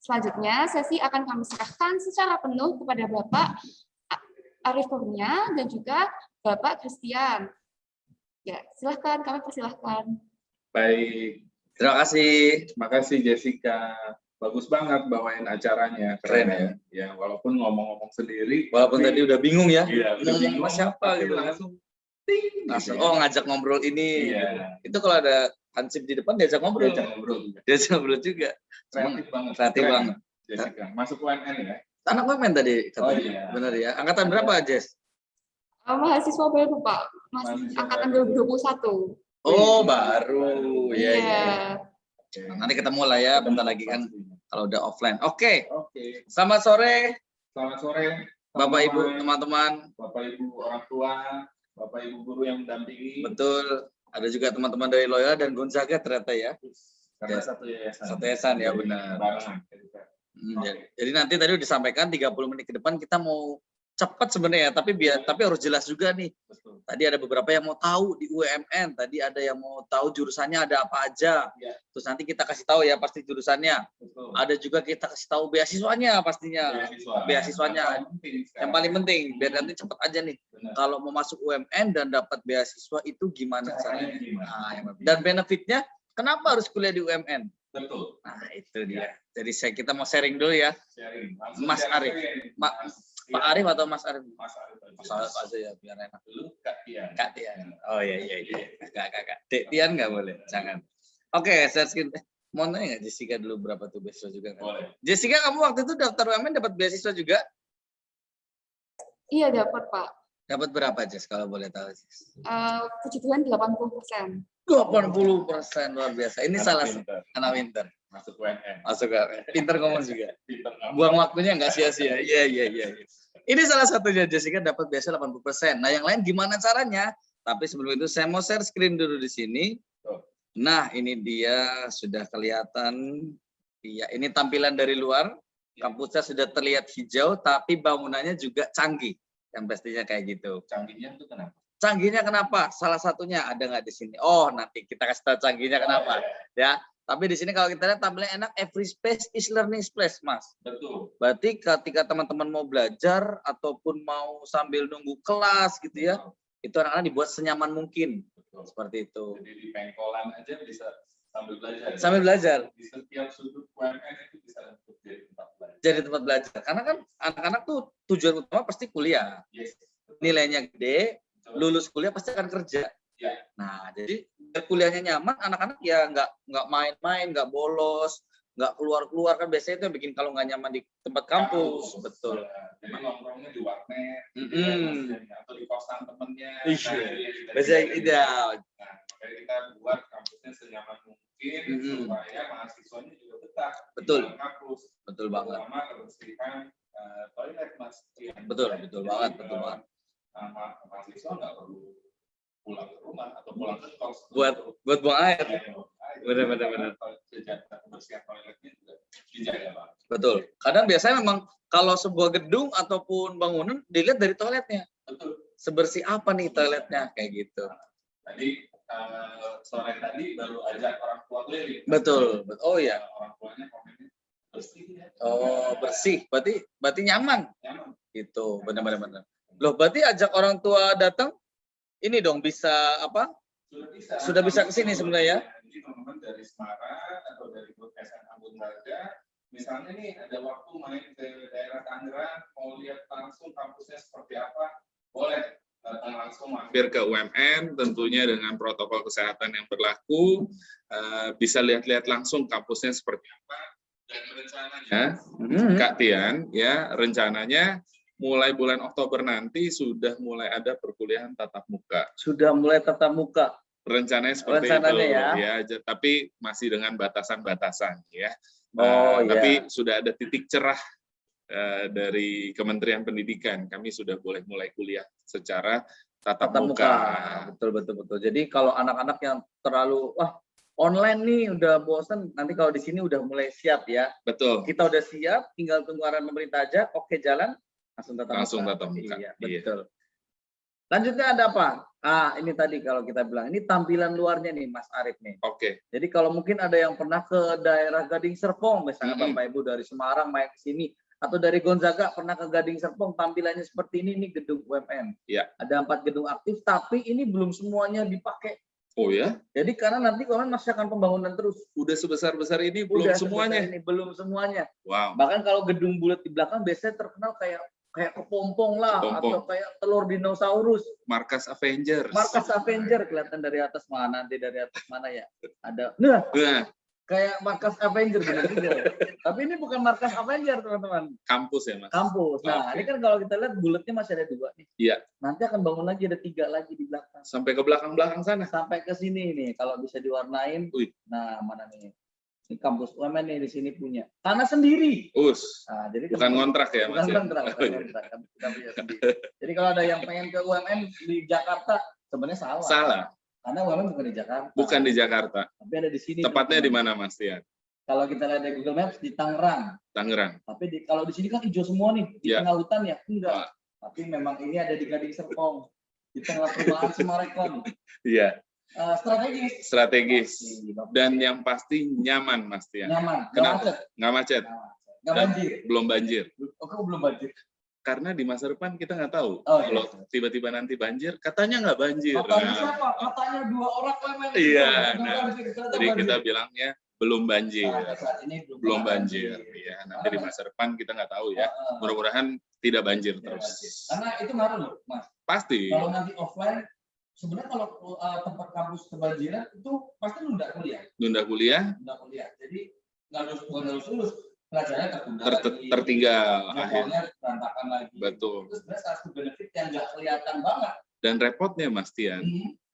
Selanjutnya, sesi akan kami serahkan secara penuh kepada Bapak Arif Kurnia dan juga Bapak Christian. Ya, silahkan, kami persilahkan. Baik, Terima kasih. terima kasih Jessica. Bagus banget bawain acaranya, keren ya. Ya, walaupun ngomong-ngomong sendiri. Walaupun tadi udah bingung ya. Iya, Udah bingung ngomong sama siapa tapi gitu kan. langsung ting, Langsung, gitu ya. oh ngajak ngobrol ini. Iya. Itu kalau ada Hansip di depan diajak ngobrol. Diajak ngobrol juga. Diajak ngobrol juga. Kreatif banget. Kreatif Keren, banget. Jessica. Masuk UNN ya? Anak wamen tadi katanya. Oh, iya. Benar ya. Angkatan berapa, Jess? Mahasiswa baru, Pak. Masih Mahasiswa angkatan baru. 2021. Oh, baru. Iya, Iya. iya. Oke. Nanti ketemu lah ya, bentar Ketemu lagi kan pastinya. kalau udah offline. Oke. Oke. Selamat sore Selamat sore, Bapak Ibu, teman-teman, teman-teman. Bapak Ibu orang tua, Bapak Ibu guru yang mendampingi. Betul. Ada juga teman-teman dari Loyola dan Gonzaga ternyata ya. Karena Ya. satu yayasan. Satu yayasan, ya, Jadi, benar. barengan. Jadi nanti tadi udah disampaikan 30 menit ke depan kita mau cepat sebenarnya, tapi harus jelas juga nih. Betul. Tadi ada beberapa yang mau tahu di UMN, tadi ada yang mau tahu jurusannya ada apa aja. Ya. Terus nanti kita kasih tahu ya pasti jurusannya. Betul. Ada juga kita kasih tahu beasiswanya pastinya. Beasiswanya yang paling penting biar nanti cepat aja nih. Benar. Kalau mau masuk UMN dan dapat beasiswa itu gimana caranya? Gimana? Nah, dan benefitnya kenapa harus kuliah di UMN? Betul. Nah, itu dia. Jadi kita mau sharing dulu ya. Sharing. Langsung Mas sharing. Arif. Pak Arif atau Mas Arif? Mas Arif. Mas Arif aja ya biar enak. Dulu Kak Tian. Kak Tian. Oh iya. Kak. Dek Tian nggak boleh. Jangan. Oke, share screen. Mau nanya nggak Jessica dulu berapa tuh beasiswa juga? Kan? Boleh. Jessica, kamu waktu itu daftar UMN dapat beasiswa juga? Iya, dapat, Pak. Dapat berapa, Jess, kalau boleh tahu, Jess? Puji Tuhan 80%. 80%, luar biasa. Ini salah Pinter. anak pinter. Masuk UNN. Masuk UMN. Pinter ngomong juga. Pinter. Buang waktunya nggak sia-sia. Iya. Ini salah satunya, Jessica dapat beasiswa 80%. Nah, yang lain gimana caranya? Tapi sebelum itu saya mau share screen dulu di sini. Nah, ini dia sudah kelihatan. Iya, ini tampilan dari luar. Kampusnya sudah terlihat hijau, tapi bangunannya juga canggih. Yang pastinya kayak gitu. Canggihnya itu kenapa? Canggihnya kenapa? Salah satunya ada nggak di sini? Oh, nanti kita kasih tahu canggihnya kenapa. Ya, tapi di sini kalau kita lihat tampilnya enak, every space is learning space, Mas. Betul. Berarti ketika teman-teman mau belajar ataupun mau sambil nunggu kelas gitu ya, itu anak-anak dibuat senyaman mungkin. Betul. Seperti itu. Jadi di pengkolan aja bisa sambil belajar. Sambil belajar. Di setiap sudut UMN itu bisa jadi tempat belajar. Jadi tempat belajar. Karena kan anak-anak tuh tujuan utama pasti kuliah. Yes. Nilainya gede, lulus kuliah pasti akan kerja. Ya. Nah, jadi biar kuliahnya nyaman, anak-anak ya nggak main-main, nggak bolos, nggak keluar-keluar, kan biasanya itu yang bikin kalau nggak nyaman di tempat kampus. Betul. Jadi nongkrongnya di warnet, atau di kosan temennya. Iya. Biasanya ideal. Nah, makanya kita buat kampusnya senyaman mungkin supaya mahasiswanya juga betah Betul. di kampus. Betul banget. Terutama kebersihan toilet, Mas. Betul banget. Mahasiswa nggak perlu pulang ke rumah atau pulang ke kos Buat buang air. Benar. Kebersihan toiletnya juga dijaga, Pak. Betul. Kadang biasanya memang kalau sebuah gedung ataupun bangunan dilihat dari toiletnya. Betul. Sebersih apa nih toiletnya kayak gitu. Tadi sore tadi baru ajak orang tua keliling. Betul. Oh iya. Orang tuanya komennya bersih ya. Oh, bersih. Berarti nyaman. Nyaman. Gitu. Benar. Loh, berarti ajak orang tua datang ini dong bisa apa? Sudah bisa ke sini sebenarnya. Jadi teman-teman dari Semarang atau dari SMA Gonzaga, misalnya nih ada waktu main ke daerah Tangerang, mau lihat langsung kampusnya seperti apa, boleh datang langsung mampir ke UMN, tentunya dengan protokol kesehatan yang berlaku, bisa lihat-lihat langsung kampusnya seperti apa, dan rencananya, Kak Tian, ya rencananya mulai bulan Oktober nanti sudah mulai ada perkuliahan tatap muka. Sudah mulai tatap muka. Rencananya seperti itu ya, tapi masih dengan batasan-batasan ya. Tapi sudah ada titik cerah dari Kementerian Pendidikan. Kami sudah boleh mulai kuliah secara tatap muka. Betul. Jadi kalau anak-anak yang terlalu online nih udah bosan, nanti kalau di sini udah mulai siap ya. Betul. Kita udah siap, tinggal tunggu arahan pemerintah aja. Oke, jalan langsung tatap muka. Iya, betul. Lanjutnya ada apa? Ini tadi kalau kita bilang, ini tampilan luarnya nih Mas Arif nih. Oke. Jadi kalau mungkin ada yang pernah ke daerah Gading Serpong, misalnya Bapak Ibu dari Semarang main ke sini, atau dari Gonzaga pernah ke Gading Serpong, tampilannya seperti ini gedung UMM. Iya. Ada 4 gedung aktif, tapi ini belum semuanya dipakai. Oh ya? Jadi karena nanti UMM masih akan pembangunan terus. Udah sebesar-besar ini belum semuanya. Ini belum semuanya. Wow. Bahkan kalau gedung bulat di belakang biasanya terkenal kayak kepompong lah, atau kayak telur dinosaurus. Markas Avengers. Markas Avenger kelihatan dari atas mana, nanti dari atas mana ya? Ada. Nah, kayak markas Avenger benar juga. Tapi ini bukan markas Avenger, teman-teman. Kampus ya, Mas? Kampus. Nah, ini kan kalau kita lihat bulatnya masih ada 2 nih. Iya. Nanti akan bangun lagi, ada 3 lagi di belakang. Sampai ke belakang-belakang sana. Sampai ke sini nih, kalau bisa diwarnain. Nah, mana nih? Ini kampus UMN nih di sini punya. Tanah sendiri. Nah, jadi bukan ngontrak ya, Mas? Bukan kontrak. Kita punya sendiri. Jadi kalau ada yang pengen ke UMN di Jakarta, sebenarnya salah. Salah. Karena UMN bukan di Jakarta. Bukan di Jakarta. Tapi ada di sini. Tepatnya di mana, Mas Tian? Kalau kita lihat di Google Maps di Tangerang. Tangerang. Tapi kalau di sini kan hijau semua nih, di tengah hutan ya? Enggak. Tapi memang ini ada di Gading Serpong, di tengah perumahan Semarekon. Iya. Strategis. Dan yang pasti nyaman, Mas Tian. Nyaman. Nggak macet. Nggak banjir. Belum banjir. Kok belum banjir? Karena di masa depan kita nggak tahu. Kalau tiba-tiba nanti banjir, katanya nggak banjir. Katanya siapa? Katanya 2 orang memang. Iya. Jadi kita bilangnya belum banjir. Saat ini belum banjir. Iya. Nanti di masa depan kita nggak tahu ya. Mudah-mudahan tidak banjir terus. Karena itu ngaruh loh, Mas. Pasti. Kalau nanti offline, sebenarnya kalau tempat kampus kebanjiran itu pasti nunda kuliah. Nunda kuliah. Jadi nggak lulus, pelajarannya tertunda tertinggal. Akhirnya berantakan lagi. Betul. Itu sebenarnya salah satu benefit yang nggak kelihatan banget. Dan repotnya, Mas Tian,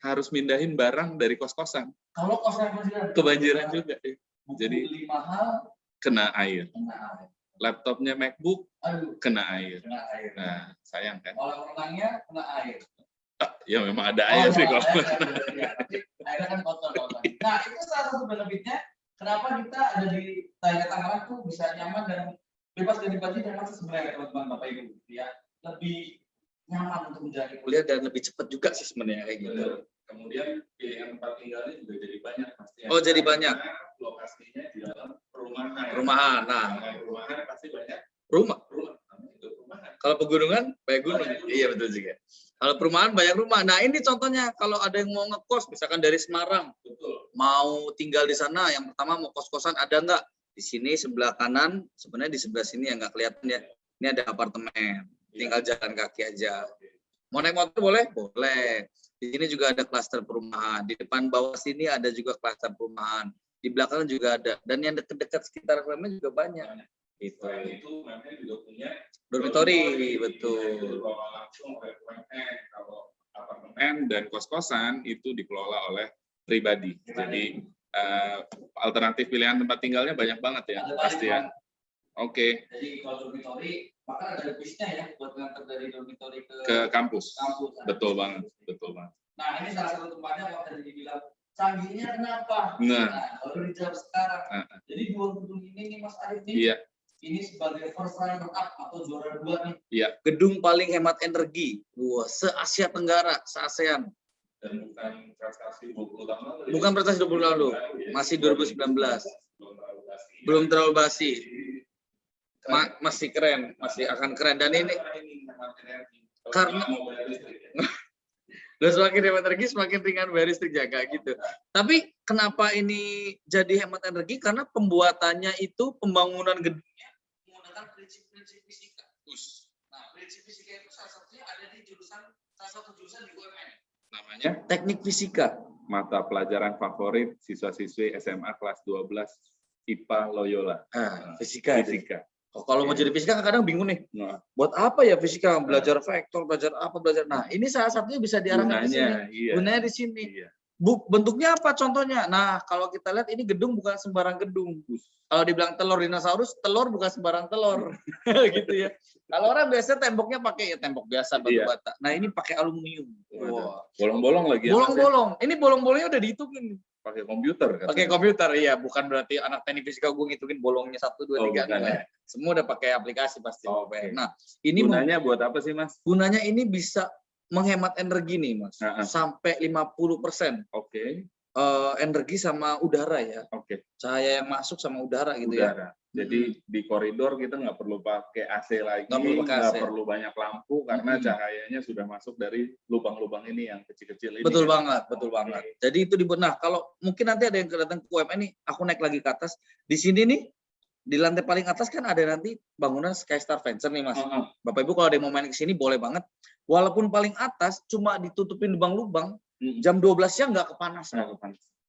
harus mindahin barang dari kos-kosan. Kalau kosnya kebanjiran juga. Jadi beli mahal, kena air. Laptopnya MacBook, kena air. Nah, sayang kan? Orang-orangnya kena air. Ya memang ada air sih kalau. Tapi airnya kan kotor. Nah, itu salah satu benefitnya. Kenapa kita ada di daerah Tangerang tuh bisa nyaman dan bebas dari banjir dan macet sebenarnya, teman-teman Bapak Ibu, ya lebih nyaman untuk menjalani kuliah dan lebih cepat juga sih sebenarnya kayak gitu. Kemudian pilihan tempat tinggalnya juga jadi banyak, pasti. Jadi banyak. Lokasinya di dalam perumahan. Nah, perumahan pasti banyak. Rumah. Kalau pegunungan banyak gunung. Iya betul juga. Kalau perumahan banyak rumah. Nah ini contohnya kalau ada yang mau ngekos, misalkan dari Semarang, mau tinggal di sana, yang pertama mau kos-kosan ada nggak? Di sini sebelah kanan, sebenarnya di sebelah sini yang nggak kelihatan ya. Ini ada apartemen, tinggal jalan kaki aja. Mau naik motor boleh? Boleh. Di sini juga ada klaster perumahan. Di depan bawah sini ada juga klaster perumahan. Di belakang juga ada. Dan yang dekat-dekat sekitar UMN juga banyak. Itu UMN juga punya dormitory, betul. Langsung oleh UMN. Kalau apartemen dan kos-kosan itu dikelola oleh pribadi. Jadi alternatif pilihan tempat tinggalnya banyak banget ya, pasti ya. Oke. Jadi kalau dormitory, bahkan ada bisnya ya buat ngantar dari dormitory ke kampus. Betul banget. Nah ini salah satu tempatnya kalau tadi dibilang canggihnya kenapa? Nah baru dijawab sekarang. Jadi 2 gedung ini nih Mas Arif nih. Iya. Ini sebagai first runner up atau juara 2 nih. Iya. Gedung paling hemat energi. se-Asia Tenggara, se-ASEAN. Dan bukan prestasi 20 tahun lalu. Bukan prestasi 20 lalu. Masih 2019. Belum terlalu basi. Masih keren, masih akan keren. Dan ini karena semakin hemat energi, semakin ringan bayar listrik jaga gitu. Tapi kenapa ini jadi hemat energi? Karena pembuatannya itu, pembangunan gedungnya menggunakan prinsip-prinsip fisika. Nah, prinsip fisika itu salah satunya ada di salah satu jurusan di UMN. Namanya teknik fisika. Mata pelajaran favorit siswa-siswi SMA kelas 12 IPA Loyola. Fisika. Kalau mau jadi fisika kadang bingung nih. Nah. Buat apa ya fisika? Belajar vektor, belajar apa, belajar. Nah, ini salah satunya bisa diarahkan ke sini. Iya. Gunanya di sini. Iya. Bentuknya apa contohnya? Nah, kalau kita lihat ini gedung bukan sembarang gedung. Kalau dibilang telur dinosaurus, telur bukan sembarang telur. Gitu ya. Kalau orang biasa temboknya pakai tembok biasa batu bata. Nah, ini pakai aluminium. Wow. Bolong-bolong lagi. Bolong-bolong. Ini bolong-bolongnya udah dihitungin. Pakai komputer kan? Pakai komputer, iya. Bukan berarti anak teknik fisika gue ngitungin bolongnya 1, 2, 3. Ya. Semua udah pakai aplikasi pasti. Okay. Nah, ini gunanya buat apa sih, Mas? Gunanya ini bisa menghemat energi nih Mas, sampai 50%. Oke. Energi sama udara ya. Oke. Cahaya yang masuk sama udara gitu Udara. ya. Jadi di koridor kita nggak perlu pakai AC lagi, nggak perlu banyak lampu karena cahayanya sudah masuk dari lubang-lubang ini yang kecil-kecil ini. Betul banget, betul banget. Jadi itu nah kalau mungkin nanti ada yang datang ke UMN nih, aku naik lagi ke atas. Di sini nih di lantai paling atas kan ada nanti bangunan Skystar Venture nih Mas. Bapak Ibu kalau ada yang mau main ke sini boleh banget. Walaupun paling atas cuma ditutupin lubang-lubang, jam 12 siang nggak kepanasan.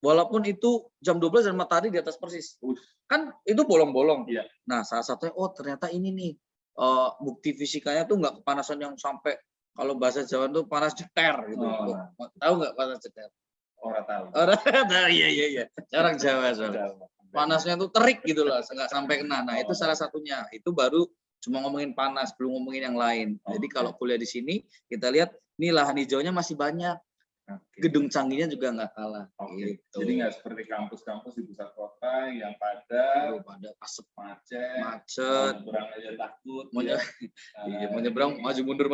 Walaupun itu jam 12 dan matahari di atas persis. Kan itu bolong-bolong. Iya. Nah, salah satunya ternyata ini nih bukti fisikanya tuh nggak kepanasan yang sampai kalau bahasa Jawa tuh panas ceter gitu. Tahu nggak panas ceter? Orang tahu. Iya. Orang Jawa soalnya. Panasnya tuh terik gitu loh, nggak sampai kena. Nah, itu salah satunya. Itu baru cuma ngomongin panas, belum ngomongin yang lain. Jadi kalau kuliah di sini, kita lihat nih lahan hijaunya masih banyak. Gedung canggihnya juga nggak kalah. Gitu. Jadi nggak seperti kampus-kampus di pusat kota yang pada asap, macet, nyebrang aja takut. Mau nyebrang maju mundur.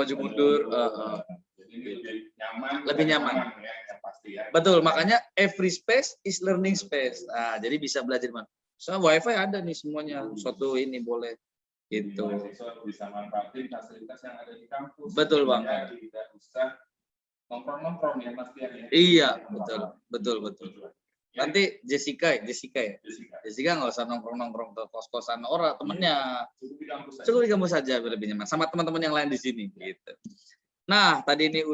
Jadi lebih nyaman. Lebih nyaman. Ya, yang pasti ya. Betul, makanya every space is learning space. Nah, jadi bisa belajar mana. Soalnya WiFi ada nih semuanya. Suatu ini boleh. Gitu. Mahasiswa bisa manfaatin fasilitas yang ada di kampus. Betul banget. Tidak usah nongkrong-nongkrong ya Mas Tian ya. Iya, betul. Nanti Jessica ya. Jessica nggak usah nongkrong ke kos-kosan orang temennya. Cukup di kampus saja lebih nyaman. Sama teman-teman yang lain di sini. Gitu. Nah, tadi ini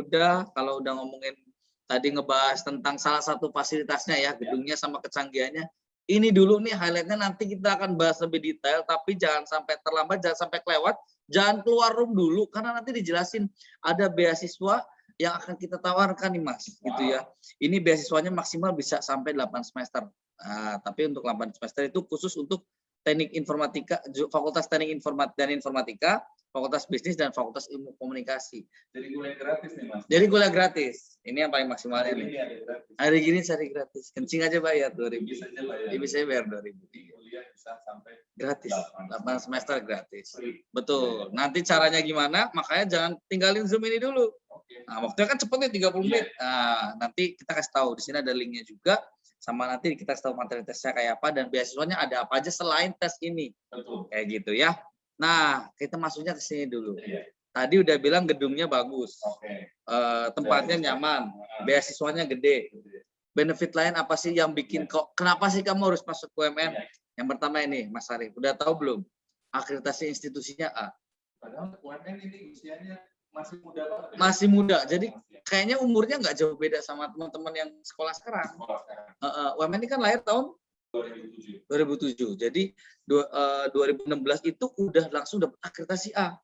kalau udah ngomongin tadi ngebahas tentang salah satu fasilitasnya ya, gedungnya sama kecanggihannya. Ini dulu nih highlightnya, nanti kita akan bahas lebih detail, tapi jangan sampai terlambat, jangan sampai kelewat, jangan keluar room dulu, karena nanti dijelasin ada beasiswa yang akan kita tawarkan nih Mas, gitu ya. Ini beasiswanya maksimal bisa sampai 8 semester. Nah, tapi untuk 8 semester itu khusus untuk teknik informatika, Fakultas Teknik Informatika, Fakultas Bisnis dan Fakultas Ilmu Komunikasi. Jadi kuliah gratis nih Mas. Jadi kuliah gratis. Ini yang paling maksimalnya nih. Hari gini cari gratis. Kencing aja bayar 2.000. Bisa bayar 2.000. Kuliah bisa sampai gratis. 8 semester gratis. Betul. Nanti caranya gimana? Makanya jangan tinggalin Zoom ini dulu. Nah, waktunya kan cepet nih 30 menit. Nah, nanti kita kasih tahu di sini ada linknya juga. Sama nanti kita kasih tahu materi tesnya kayak apa dan beasiswanya ada apa aja selain tes ini. Betul. Kayak gitu ya. Nah, kita masuknya ke sini dulu. Tadi udah bilang gedungnya bagus, tempatnya nyaman, beasiswanya gede. Benefit lain apa sih yang bikin kenapa sih kamu harus masuk UMN? Yang pertama ini, Mas Arif, udah tahu belum? Akreditasi institusinya A. Padahal UMN ini usianya masih muda banget. Masih muda, jadi kayaknya umurnya nggak jauh beda sama teman-teman yang sekolah sekarang. UMN ini kan lahir tahun 2007. Jadi 2016 itu udah langsung dapat akreditasi A.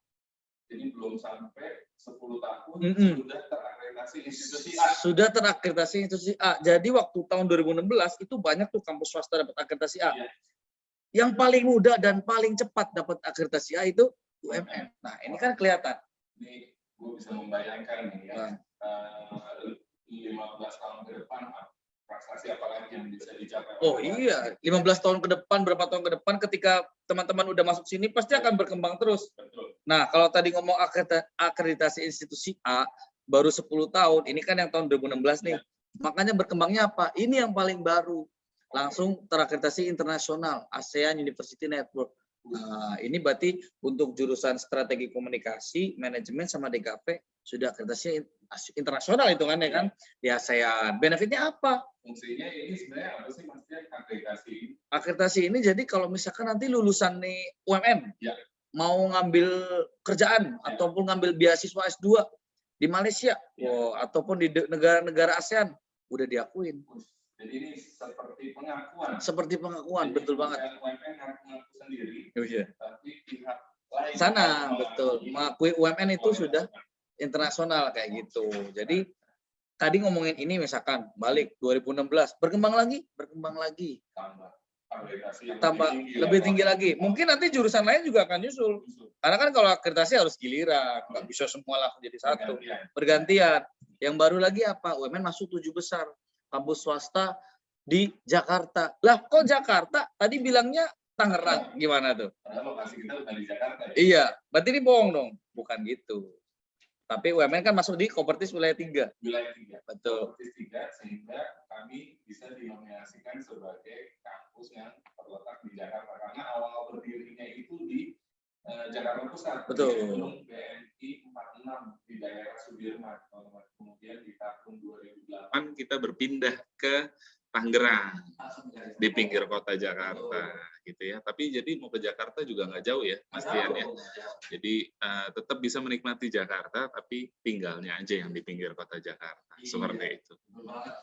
Jadi belum sampai 10 tahun sudah terakreditasi institusi A. Sudah terakreditasi institusi A. Jadi waktu tahun 2016 itu banyak tuh kampus swasta dapat akreditasi A. Yang paling muda dan paling cepat dapat akreditasi A itu UMN. Nah, ini kan kelihatan. Ini gue bisa membayangkan nih ya. 15 tahun ke depan prestasi apa lagi yang bisa dicapai? Oh iya, 15 tahun ke depan, berapa tahun ke depan ketika teman-teman udah masuk sini pasti akan berkembang terus. Betul. Nah, kalau tadi ngomong akreditasi institusi A baru 10 tahun, ini kan yang tahun 2016 nih. Makanya berkembangnya apa? Ini yang paling baru. Langsung terakreditasi internasional, ASEAN University Network. Nah, ini berarti untuk jurusan strategi komunikasi, manajemen sama DKP sudah akreditasi internasional hitungannya kan di ASEAN. Benefitnya apa? Fungsinya ini sebenarnya apa sih Mas? Akreditasi. Akreditasi ini jadi kalau misalkan nanti lulusan nih UMN mau ngambil kerjaan ataupun ngambil beasiswa S2 di Malaysia ataupun di negara-negara ASEAN udah diakuin. Jadi ini seperti pengakuan. Seperti pengakuan, jadi, betul banget. UMN ngaku sendiri, tapi pihak lain sana betul mengakui UMN itu sudah internasional kayak gitu. Jadi tadi ngomongin ini misalkan balik 2016 berkembang lagi, tambah lebih tinggi lagi. Mungkin nanti jurusan lain juga akan nyusul. Karena kan kalau akreditasi harus giliran, nggak bisa semua langsung jadi satu. Bergantian. Yang baru lagi apa? UMN masuk 7 besar. Kampus swasta di Jakarta. Lah kok Jakarta? Tadi bilangnya Tangerang. Gimana tuh? Padahal lokasi kita bukan di Jakarta. Ya? Iya, berarti ini bohong dong. Bukan gitu. Tapi UMN kan masuk di Kopertis wilayah 3. Wilayah 3. Betul. Kopertis 3, sehingga kami bisa dinominasikan sebagai kampus yang terletak di Jakarta. Karena awal berdirinya itu di Jakarta Pusat. Betul. Di gedung BNI 46 di daerah Sudirman. Kemudian di tahun 2008 kita berpindah ke Tangerang di pinggir kota Jakarta, gitu ya. Tapi jadi mau ke Jakarta juga nggak jauh ya, Mas Tian ya. Jadi tetap bisa menikmati Jakarta, tapi tinggalnya aja yang di pinggir kota Jakarta, seperti itu.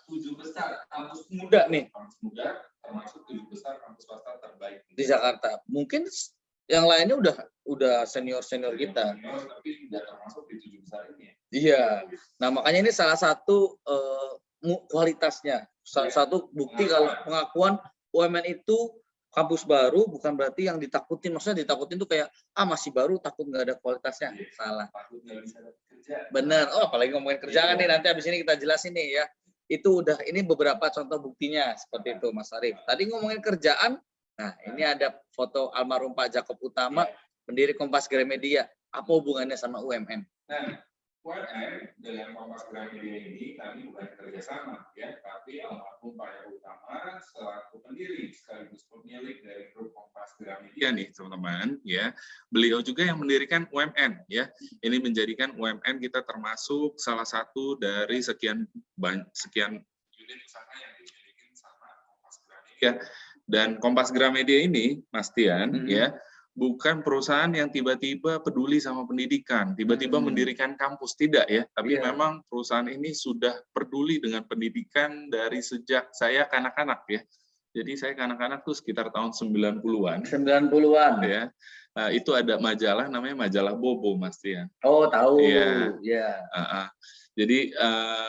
7 besar kampus muda nih. Kampus muda termasuk 7 besar kampus swasta terbaik Di Jakarta. Mungkin yang lainnya udah senior kita. Tapi tidak termasuk di 7 besar ini ya. Iya. Nah makanya ini salah satu kualitasnya. Salah satu bukti kalau pengakuan UMN itu kampus baru bukan berarti yang ditakutin. Maksudnya ditakutin tuh kayak masih baru takut nggak ada kualitasnya. Salah. Takut nggak bisa dapat kerja. Bener. Apalagi ngomongin kerjaan nih, nanti habis ini kita jelasin nih ya. Itu udah, ini beberapa contoh buktinya seperti itu Mas Arief. Tadi ngomongin kerjaan, nah ini ada foto almarhum Pak Jakob Utama, pendiri Kompas Gramedia. Apa hubungannya sama UMN? Nah, UMN dengan Kompas Gramedia ini kami bukan kerjasama ya, tapi almarhum Pak Jakob Utama selaku pendiri sekaligus pemilik dari grup Kompas Gramedia nih teman-teman ya. Beliau juga yang mendirikan UMN ya. Ini menjadikan UMN kita termasuk salah satu dari sekian unit usaha yang dimiliki sama Kompas Gramedia. Dan Kompas Gramedia ini, Mas Tian, ya, bukan perusahaan yang tiba-tiba peduli sama pendidikan, tiba-tiba mendirikan kampus, tidak ya. Tapi memang perusahaan ini sudah peduli dengan pendidikan dari sejak saya kanak-kanak ya. Jadi saya kanak-kanak tuh sekitar tahun 90-an. 90-an. Ya. Itu ada majalah namanya majalah Bobo, Mas Tian. Oh, tahu. Iya. Ya. Jadi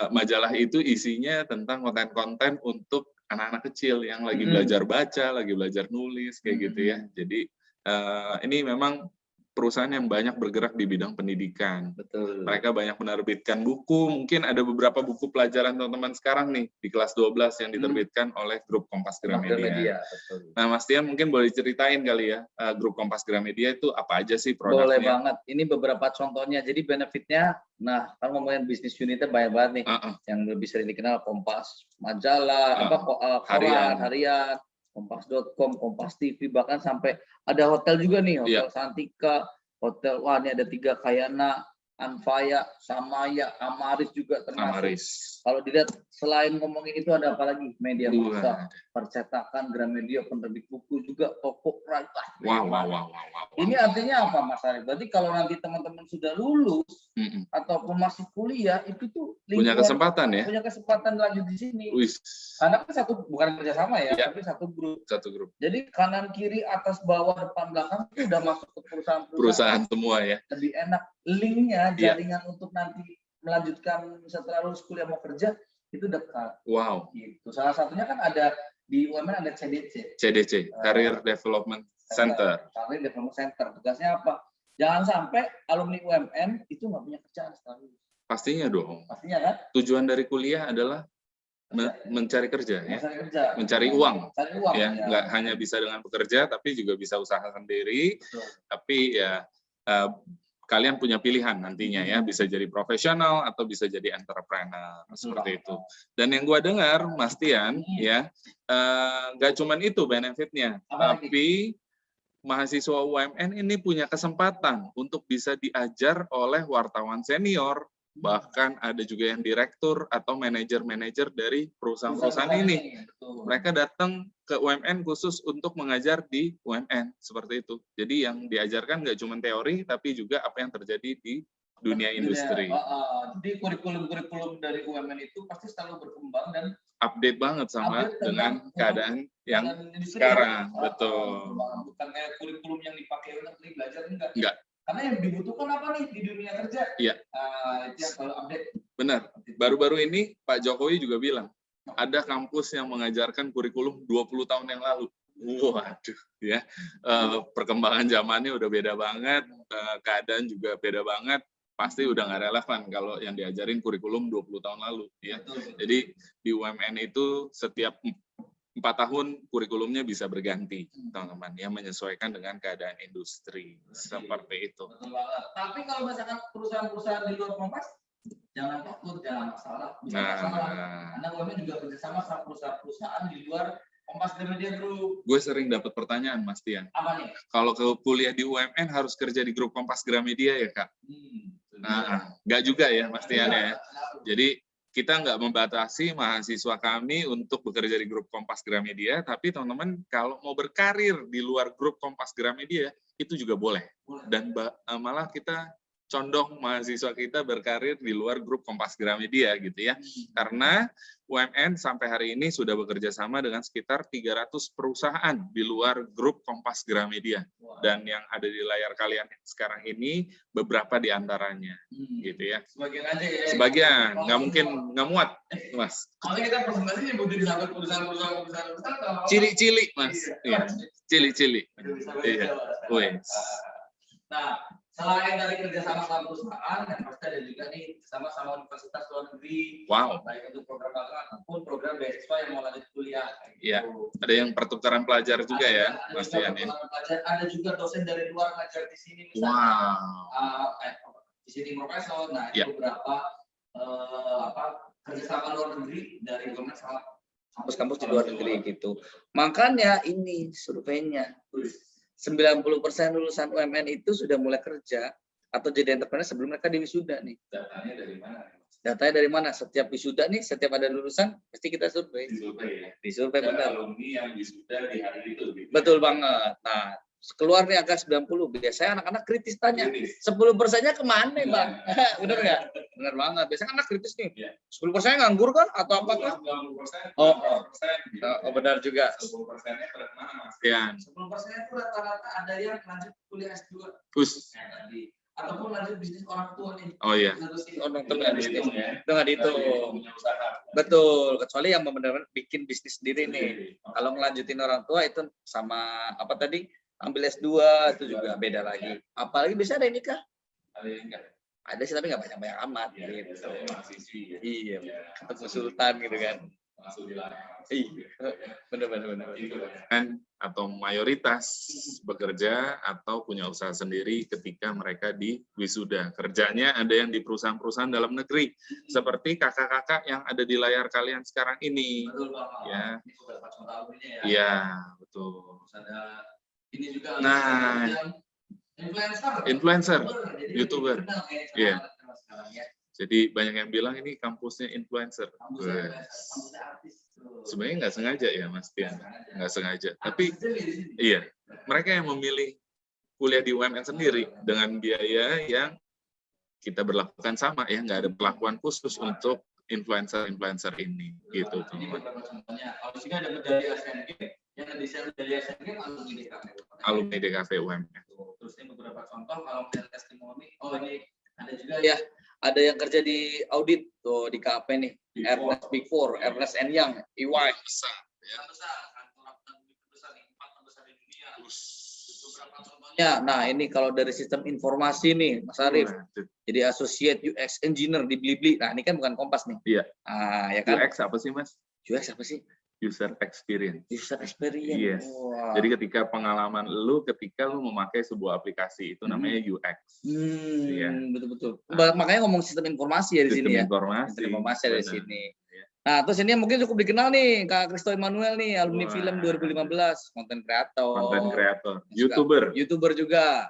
majalah itu isinya tentang konten-konten untuk anak-anak kecil yang lagi belajar baca, lagi belajar nulis kayak gitu ya. Jadi ini memang perusahaan yang banyak bergerak di bidang pendidikan. Betul. Mereka banyak menerbitkan buku, mungkin ada beberapa buku pelajaran teman-teman sekarang nih di kelas 12 yang diterbitkan oleh grup Kompas Gramedia. Betul. Nah, Mas Tian mungkin boleh ceritain kali ya, grup Kompas Gramedia itu apa aja sih produknya? Boleh banget. Ini beberapa contohnya. Jadi benefitnya, nah kan ngomongin bisnis unitnya banyak banget nih. Yang lebih sering dikenal Kompas, majalah, harian, Kompas.com, Kompas TV, bahkan sampai ada hotel juga nih, Hotel Santika, hotel, ini ada 3, Kayana, Anfaya, Samaya, Amaris juga termasuk. Kalau dilihat selain ngomongin itu ada apa lagi? Media massa, percetakan, Gramedia, penerbit buku juga, toko rata. Wow. Ini artinya apa, Mas Arief? Berarti kalau nanti teman-teman sudah lulus ataupun masih kuliah, itu tuh punya kesempatan ya? Punya kesempatan lanjut di sini. Karena kan bukan kerjasama ya, tapi satu grup. Jadi kanan, kiri, atas, bawah, depan, belakang itu udah masuk ke perusahaan semua ya. Lebih enak. Linknya, jaringan untuk nanti melanjutkan setelah lulus kuliah mau kerja itu dekat. Wow. Gitu. Salah satunya kan ada di UMN ada CDC. Career Development Center. Career Development Center. Tugasnya apa? Jangan sampai alumni UMN itu nggak punya kerjaan setelah lulus. Pastinya dong. Pastinya kan? Tujuan dari kuliah adalah mencari kerja ya. Mencari uang. Ya, nggak hanya bisa dengan bekerja, tapi juga bisa usaha sendiri. Betul. Tapi ya kalian punya pilihan nantinya ya, bisa jadi profesional atau bisa jadi entrepreneur seperti itu. Dan yang gua dengar, Mas Tian, ya nggak cuman itu benefitnya, tapi mahasiswa UMN ini punya kesempatan untuk bisa diajar oleh wartawan senior, bahkan ada juga yang direktur atau manajer-manajer dari perusahaan-perusahaan ini. Mereka datang ke UMN khusus untuk mengajar di UMN, seperti itu. Jadi yang diajarkan nggak cuma teori, tapi juga apa yang terjadi di dunia industri. Jadi kurikulum-kurikulum dari UMN itu pasti selalu berkembang dan update banget sama dengan keadaan yang sekarang. Betul. Bukan kayak kurikulum yang dipakai untuk belajar, enggak. Karena yang dibutuhkan apa nih di dunia kerja? Iya. Itu yang selalu update. Benar. Baru-baru ini Pak Jokowi juga bilang, ada kampus yang mengajarkan kurikulum 20 tahun yang lalu. Waduh, ya. Perkembangan zamannya udah beda banget, keadaan juga beda banget. Pasti udah nggak relevan kalau yang diajarin kurikulum 20 tahun lalu. Ya. Jadi di UMN itu setiap 4 tahun kurikulumnya bisa berganti, teman-teman, ya, menyesuaikan dengan keadaan industri. Seperti itu. Betul banget. Tapi kalau misalkan perusahaan-perusahaan di luar Kompas, jangan takut, jangan masalah. Bisa masalah. Karena UMN juga bekerjasama sama perusahaan-perusahaan di luar Kompas Gramedia Group. Gue sering dapat pertanyaan, Mas Tian. Apa nih? Kalau ke kuliah di UMN harus kerja di grup Kompas Gramedia ya, Kak? Nah, nggak juga ya, Mas Tian ya. Jadi kita nggak membatasi mahasiswa kami untuk bekerja di grup Kompas Gramedia, tapi teman-teman kalau mau berkarir di luar grup Kompas Gramedia itu juga boleh. Dan malah kita condong mahasiswa kita berkarir di luar grup Kompas Gramedia gitu ya. Karena UMN sampai hari ini sudah bekerja sama dengan sekitar 300 perusahaan di luar grup Kompas Gramedia. Dan yang ada di layar kalian sekarang ini beberapa di antaranya gitu ya. Sebagian aja ya. Sebagian, nggak mungkin, nggak muat, Mas. Kalau kita presentasi nyebutin sampai perusahaan-perusahaan Cili-cili, Mas. Iya, cili-cili. Iya. Wes. Nah, selain dari kerjasama sama perusahaan, yang pasti ada juga nih sama-sama universitas luar negeri. Wow. Baik untuk program magang ataupun program beasiswa yang mau lanjut kuliah. Iya. Ada yang pertukaran pelajar juga ya, Mas Tian ya. Ada juga dosen dari luar ngajar di sini misalnya. Wow. Di sini profesor. Nah, Ya. itu beberapa kerjasama luar negeri dari government sama kampus-kampus di luar negeri gitu. Makanya ini surveinya 90% lulusan UMN itu sudah mulai kerja atau jadi entrepreneur sebelum mereka di wisuda nih. Datanya dari mana? Datanya dari mana? Setiap wisuda nih, setiap ada lulusan pasti kita survei. Disurvei ya. Disurvei benar. Alumni yang wisuda di hari itu. Gitu. Betul banget. Nah, keluar nih angka 90. Biasanya anak-anak kritis tanya, 10%-nya kemana, Bang? Bener nggak? Bener banget. Biasanya anak kritis nih. 10%-nya nganggur kan? Atau apakah? 90%. Oh, Gitu. benar juga. 10%-nya pada mana, Mas? Tian. 10% itu rata-rata ada yang lanjut kuliah S2. Us. Tadi. Ataupun lanjut bisnis orang tua nih. Oh iya. Orang tua nggak bisnis. Itu nggak dihitung. Punya usaha. Betul. Kecuali yang benar-benar bikin bisnis sendiri nih. Kalau ngelanjutin orang tua itu sama apa tadi? Ambil S2 itu juga beda lagi. Apalagi bisa ada yang nikah. Ada yang enggak? Ada sih tapi nggak banyak-banyak amat Ya, gitu. biasanya mahasiswi ya. Iya, Ya, ketemu sultan gitu kan. langsung dilarang. Iya. Benar-benar. Kan atau mayoritas bekerja atau punya usaha sendiri ketika mereka di wisuda. Kerjanya ada yang di perusahaan-perusahaan dalam negeri. Seperti kakak-kakak yang ada di layar kalian sekarang ini. Betul Bang. Ya. Ini beberapa contoh alumninya ya. Iya, betul. Terus ada ini juga Nah. yang influencer. Influencer, Jadi YouTuber. dikenal kayaknya Iya. sama sekarang ya. Jadi banyak yang bilang ini kampusnya influencer. Kampusnya artis. Sebenarnya nggak sengaja ya, Mas Tian. Nggak sengaja. Tapi Artis aja di sini. iya, mereka yang memilih kuliah di UMN sendiri dengan biaya yang kita berlakukan sama ya, nggak ada perlakuan khusus untuk influencer ini gitu Ini teman-teman. beberapa contohnya. Kalau di sini ada medali Asian Games, yang desain medali Asian Games alumni DKV. Alumni DKV UMN. Terus ini beberapa contoh kalau melihat testimoni. Oh ini ada juga Ya, ada yang kerja di audit tuh di KP nih. Ernest Big Four, Ernest and Young, EY. besar, kantor akuntan terbesar nih, 4 terbesar di dunia. Beberapa contohnya. Ya, nah ini kalau dari sistem informasi nih, Mas Arief. Nah, Jadi Associate UX Engineer di Blibli. Nah, ini kan bukan Kompas nih. Iya. Ah, ya kan? UX apa sih, Mas? UX apa sih? User experience. User experience. Yes. Wah. Jadi ketika pengalaman ketika lu memakai sebuah aplikasi itu namanya UX. Iya. Betul-betul. Makanya ngomong sistem informasi ya di Sistem sini ya. informasi. Sistem informasi dari Benar. sini. Iya. Nah, terus ini mungkin cukup dikenal nih, Kak Kristo Emmanuel nih, alumni Wah. film 2015, konten kreator. Konten kreator, Juga. YouTuber juga.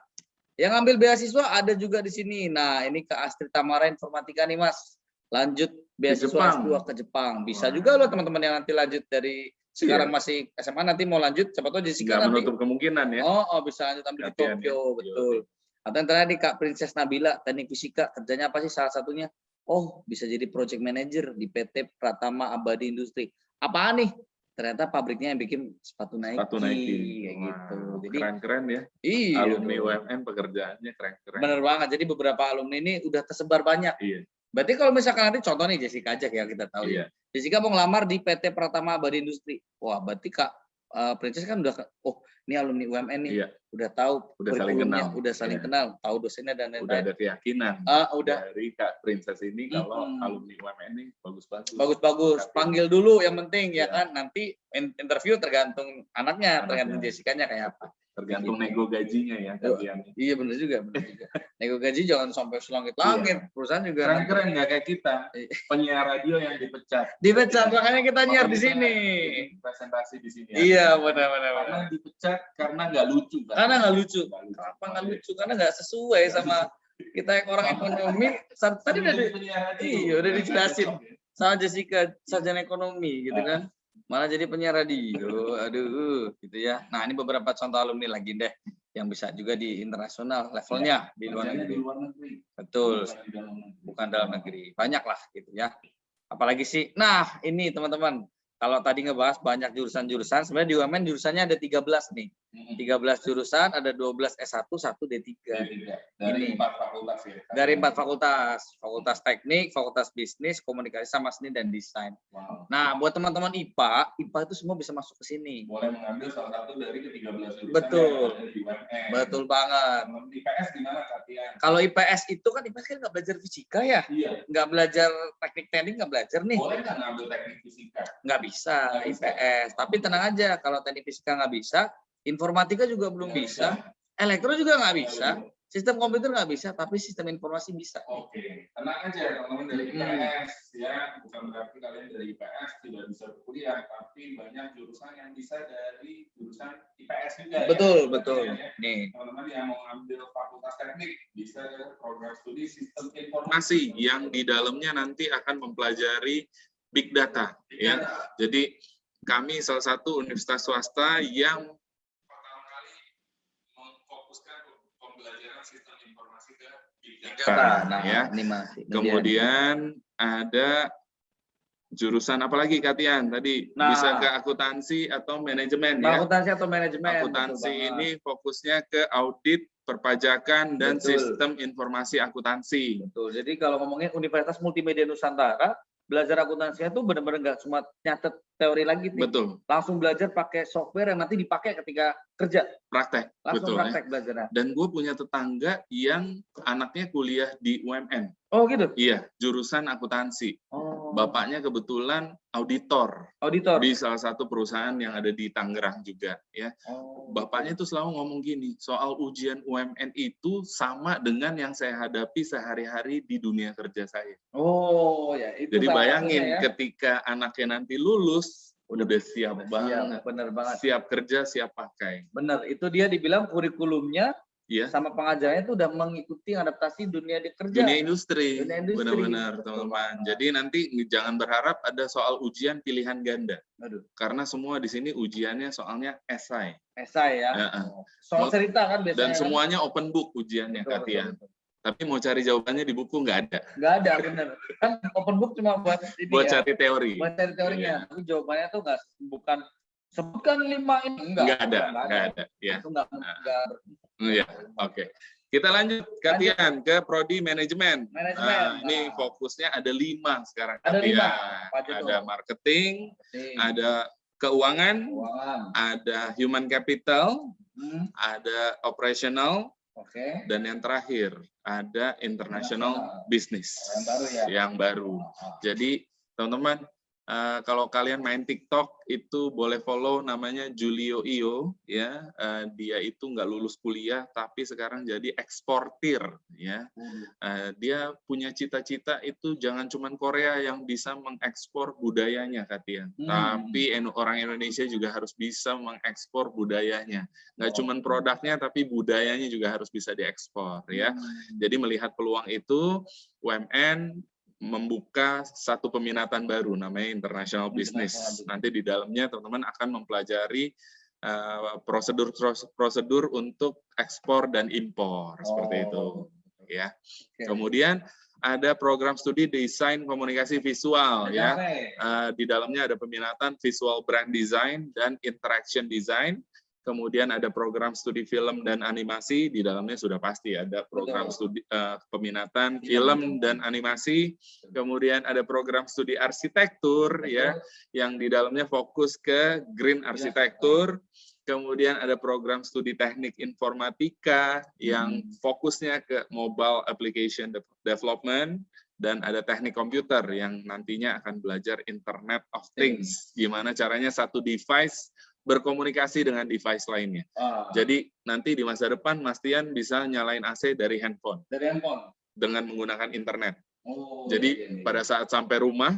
Yang ambil beasiswa ada juga di sini. Nah, ini Kak Astrid Tamara Informatika nih, Mas. Lanjut beasiswa Jepang. S2 ke Jepang. Bisa Wah. juga loh teman-teman yang nanti lanjut dari sekarang masih SMA nanti mau lanjut, siapa tahu Jessica Nggak nanti. menutup kemungkinan ya. Oh, bisa lanjut ambil di Latihan Tokyo, ya. betul. Atau yang terakhir nih Kak Princess Nabila, teknik fisika, kerjanya apa sih salah satunya? Oh, bisa jadi project manager di PT Pratama Abadi Industri. Apaan nih? Ternyata pabriknya yang bikin sepatu Nike. Sepatu Nike. Kayak gitu. Wow, Jadi keren-keren ya. iya. Alumni UMN pekerjaannya keren-keren. Bener banget. Jadi beberapa alumni ini udah tersebar banyak. Iya. Berarti kalau misalkan nanti contoh nih Jessica aja ya kita tahu Iya. ya. Jessica mau ngelamar di PT Pratama Abadi Industri. Wah, berarti Kak Princess kan udah, oh ini alumni UMN nih, Iya, udah tahu udah saling kurikulumnya, kenal. udah saling Iya. kenal, tahu dosennya dan udah lain-lain. ada keyakinan Udah. dari Kak Princess ini kalau Mm-mm. alumni UMN ini bagus-bagus. Bagus-bagus, Tapi- panggil dulu yang penting ya Iya. kan, nanti interview tergantung anaknya, tergantung Anaknya. Jessica-nya kayak apa. tergantung Gitu. nego gajinya ya kalian. Iya benar juga, benar juga. Nego gaji jangan sampai selangit-langit, perusahaan juga nanti Keren-keren nggak kayak kita, penyiar radio yang dipecat. dipecat, makanya kita nyiar di Makanya sini. kita bikin presentasi di sini. Iya benar-benar. Karena dipecat karena nggak lucu. Kan? Karena nggak lucu. Nggak lucu. Kenapa nggak lucu? Karena nggak sesuai sama kita yang orang ekonomi. Tadi udah iya udah dijelasin sama Jessica sarjana ekonomi gitu kan. Malah jadi penyiar radio. Aduh, gitu ya. Nah, ini beberapa contoh alumni lagi deh yang bisa juga di internasional levelnya di luar negeri. Betul. Bukan dalam negeri. Banyak lah gitu ya. Apalagi sih. Nah, ini teman-teman. Kalau tadi ngebahas banyak jurusan-jurusan, sebenarnya di UMN jurusannya ada 13 nih. 13 jurusan, ada 12 S1, 1 D3. Dari 4 fakultas ya. Dari 4 fakultas. Fakultas teknik, fakultas bisnis, komunikasi sama seni dan desain. Wow. Nah, buat teman-teman IPA itu semua bisa masuk ke sini. Boleh mengambil salah satu dari ke-13 jurusan Betul. yang ada di UMN. Betul banget. Di IPS gimana Katian? Kalau IPS itu kan nggak belajar fisika ya, Iya. nggak belajar teknik nggak belajar nih, Boleh nggak ngambil teknik fisika? nggak bisa Nggak bisa. IPS. Tapi tenang aja, kalau teknik fisika nggak bisa, informatika juga belum bisa, elektro juga nggak bisa, sistem komputer nggak bisa, tapi sistem informasi bisa. Oke, tenang aja teman-teman dari IPS ya, bukan berarti kalian dari IPS tidak bisa berkuliah, tapi banyak jurusan yang bisa dari jurusan IPS juga. Betul, ya. betul. Ya. Nih, Teman-teman yang mau ambil fakultas teknik bisa ke program studi sistem informasi. Masih yang di dalamnya nanti akan mempelajari big data ya. Jadi kami salah satu universitas swasta yang pertama kali memfokuskan pembelajaran sistem informasi ke big data nah, ya. ini masih. Kemudian ada jurusan apa lagi Katian tadi? Nah. Bisa ke akuntansi atau manajemen ya. Akuntansi atau manajemen. Akuntansi betul banget. ini fokusnya ke audit, perpajakan dan Betul. sistem informasi akuntansi. Betul. Jadi kalau ngomongin Universitas Multimedia Nusantara, belajar akuntansinya tuh benar-benar nggak cuma nyatet teori lagi nih. Betul, Langsung belajar pakai software yang nanti dipakai ketika kerja. praktek. Langsung Betul. praktek belajarnya. Dan gue punya tetangga yang anaknya kuliah di UMN. Oh gitu. Iya, jurusan akuntansi. Oh. Bapaknya kebetulan auditor Auditor. di salah satu perusahaan yang ada di Tangerang juga. Ya, Oh. bapaknya itu selalu ngomong gini, soal ujian UMN itu sama dengan yang saya hadapi sehari-hari di dunia kerja saya. Oh ya itu. Jadi salah bayangin satunya ya. ketika anaknya nanti lulus, udah siap banget, Bener banget. siap kerja, siap pakai. Bener. Itu dia dibilang kurikulumnya Ya, sama pengajarannya itu udah mengikuti adaptasi dunia di kerja. dunia industri, Dunia industri. benar-benar Betul teman-teman. banget. Jadi nanti jangan berharap ada soal ujian pilihan ganda, Aduh. karena semua di sini ujiannya soalnya esai. Esai ya. Ya, Soal cerita kan biasanya. dan kan? semuanya open book ujiannya, Betul, Katian. betul, betul. Tapi mau cari jawabannya di buku nggak ada, Nggak ada bener. Kan open book cuma buat ini buat ya. cari teori. Buat cari teorinya. Tapi jawabannya tuh bukan sebutkan 5 ini. Nggak ada. Ya, Itu nggak. ya, oke. Kita lanjut, Katian, ke prodi manajemen. Manajemen. Ini fokusnya ada 5 sekarang. Ada Katian. 5. Apa aja tuh? Ada marketing, ada keuangan, Keuangan. ada human capital, Hmm, ada operational, Oke. dan yang terakhir ada international business Yang baru ya. yang baru. Jadi teman-teman, kalau kalian main TikTok itu boleh follow namanya Julio Io ya. Dia itu nggak lulus kuliah tapi sekarang jadi eksportir ya. Dia punya cita-cita itu jangan cuma Korea yang bisa mengekspor budayanya Katian, tapi orang Indonesia juga harus bisa mengekspor budayanya. Nggak cuma produknya tapi budayanya juga harus bisa diekspor ya. Jadi melihat peluang itu UMN membuka satu peminatan baru namanya international business. Nanti di dalamnya teman-teman akan mempelajari prosedur untuk ekspor dan impor seperti itu ya. Kemudian ada program studi desain komunikasi visual ya. Di dalamnya ada peminatan visual brand design dan interaction design. kemudian ada program studi film dan animasi, di dalamnya sudah pasti ada program studi peminatan film dan animasi, kemudian ada program studi arsitektur ya, yang di dalamnya fokus ke green arsitektur, kemudian ada program studi teknik informatika yang fokusnya ke mobile application development, dan ada teknik komputer yang nantinya akan belajar Internet of Things, gimana caranya satu device berkomunikasi dengan device lainnya. Jadi nanti di masa depan Mas Tian bisa nyalain AC dari handphone. Dengan menggunakan internet. Jadi pada saat sampai rumah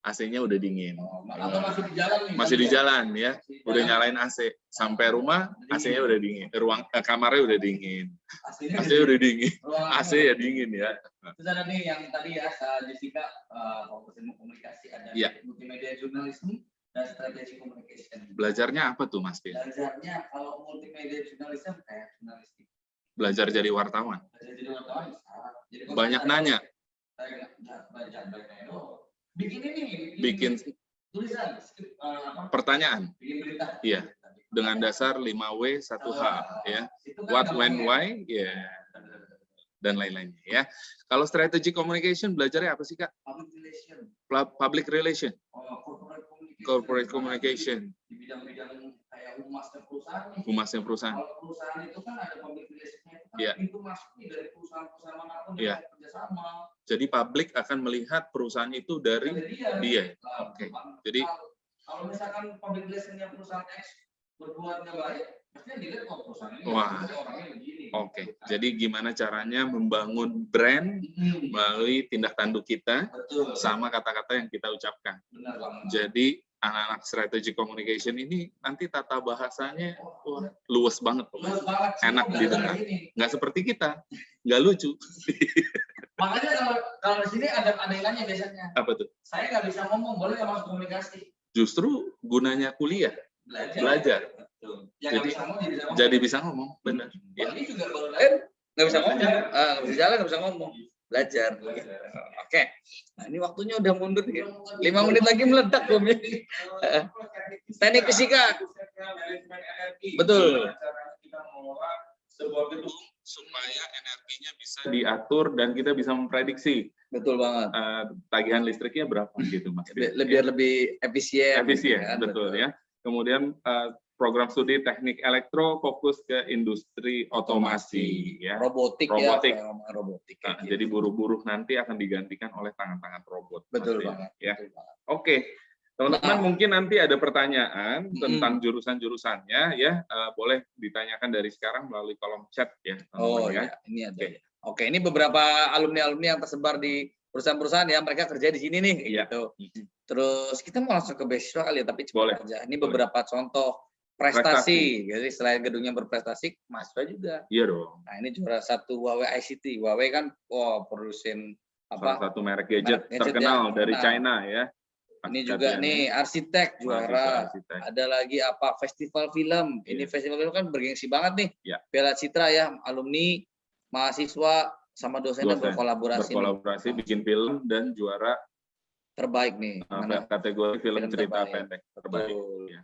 AC-nya udah dingin. Atau masih di jalan nih. Masih di jalan ya. Udah nyalain AC. Sampai rumah AC-nya udah dingin. Kamarnya udah dingin. AC udah dingin. AC ya dingin ya. Terus ada nih yang tadi ya Jessica fokus ilmu komunikasi, ada multimedia jurnalisme dan strategi communication. Belajarnya apa tuh Mas Tian? Belajarnya kalau multimedia jurnalisme kayak jurnalistik. Belajar jadi wartawan. Belajar jadi wartawan bisa. Jadi banyak nanya. Saya belajar nanya. Bikin ini. Bikin tulisan. Pertanyaan. Bikin berita. Iya. Dengan dasar 5W 1H ya. What, when, why, ya. Dan lain-lainnya ya. Kalau strategi communication belajarnya apa sih Kak? Public relation. Corporate communication. Di bidang-bidang kayak humasnya perusahaan. Humasnya perusahaan. Kalau perusahaan itu kan ada public relation-nya, itu kan pintu masuknya dari perusahaan-perusahaan manapun yang kerjasama. Jadi publik akan melihat perusahaan itu dari dia. Oke. Jadi kalau misalkan public relation-nya perusahaan X berbuat nggak baik, pasti dilihat kok perusahaan ini orangnya begini. Oke. Jadi gimana caranya membangun brand melalui tindak tanduk kita sama kata-kata yang kita ucapkan. Benar banget. Jadi anak-anak strategi communication ini nanti tata bahasanya luas banget, enak didengar. Nggak seperti kita, nggak lucu. Makanya kalau di sini ada yang nanya biasanya. Apa tuh? Saya nggak bisa ngomong, boleh nggak masuk komunikasi? Justru gunanya kuliah, belajar. Jadi bisa ngomong, benar. Ya. Ini juga baru Nggak bisa ngomong, nggak bisa jalan, nggak bisa ngomong. Belajar. Oke. Nah, ini waktunya udah mundur ya. 5 menit lagi meledak bomnya. Teknik fisika. Betul. Kita mengelola sebuah gedung supaya energinya bisa diatur dan kita bisa memprediksi. Betul banget. Tagihan listriknya berapa gitu Mas. Lebih efisien. Efisien, kan? Betul ya. Kemudian program studi teknik elektro fokus ke industri otomasi ya. Robotik. Ya. Robotik. Nah, jadi buruh-buruh nanti akan digantikan oleh tangan-tangan robot. Betul banget. Ya. Oke. Teman-teman mungkin nanti ada pertanyaan tentang jurusan-jurusannya ya, boleh ditanyakan dari sekarang melalui kolom chat ya. Ya, ini ada. Oke, ini beberapa alumni-alumni yang tersebar di perusahaan-perusahaan ya, mereka kerja di sini nih gitu. Terus kita mau langsung ke beasiswa kali ya, tapi boleh aja. Ini beberapa contoh prestasi. Jadi selain gedungnya berprestasi, mahasiswa juga. Iya dong. Nah, ini juara 1 Huawei ICT. Huawei kan produsen salah satu merek gadget terkenal dari China ya. Ini juga nih arsitek juara. Ada lagi festival film. Ini festival film kan bergengsi banget nih. Piala Citra ya, alumni, mahasiswa sama dosen berkolaborasi bikin film dan juara terbaik nih. Kategori film cerita pendek terbaik. Ya.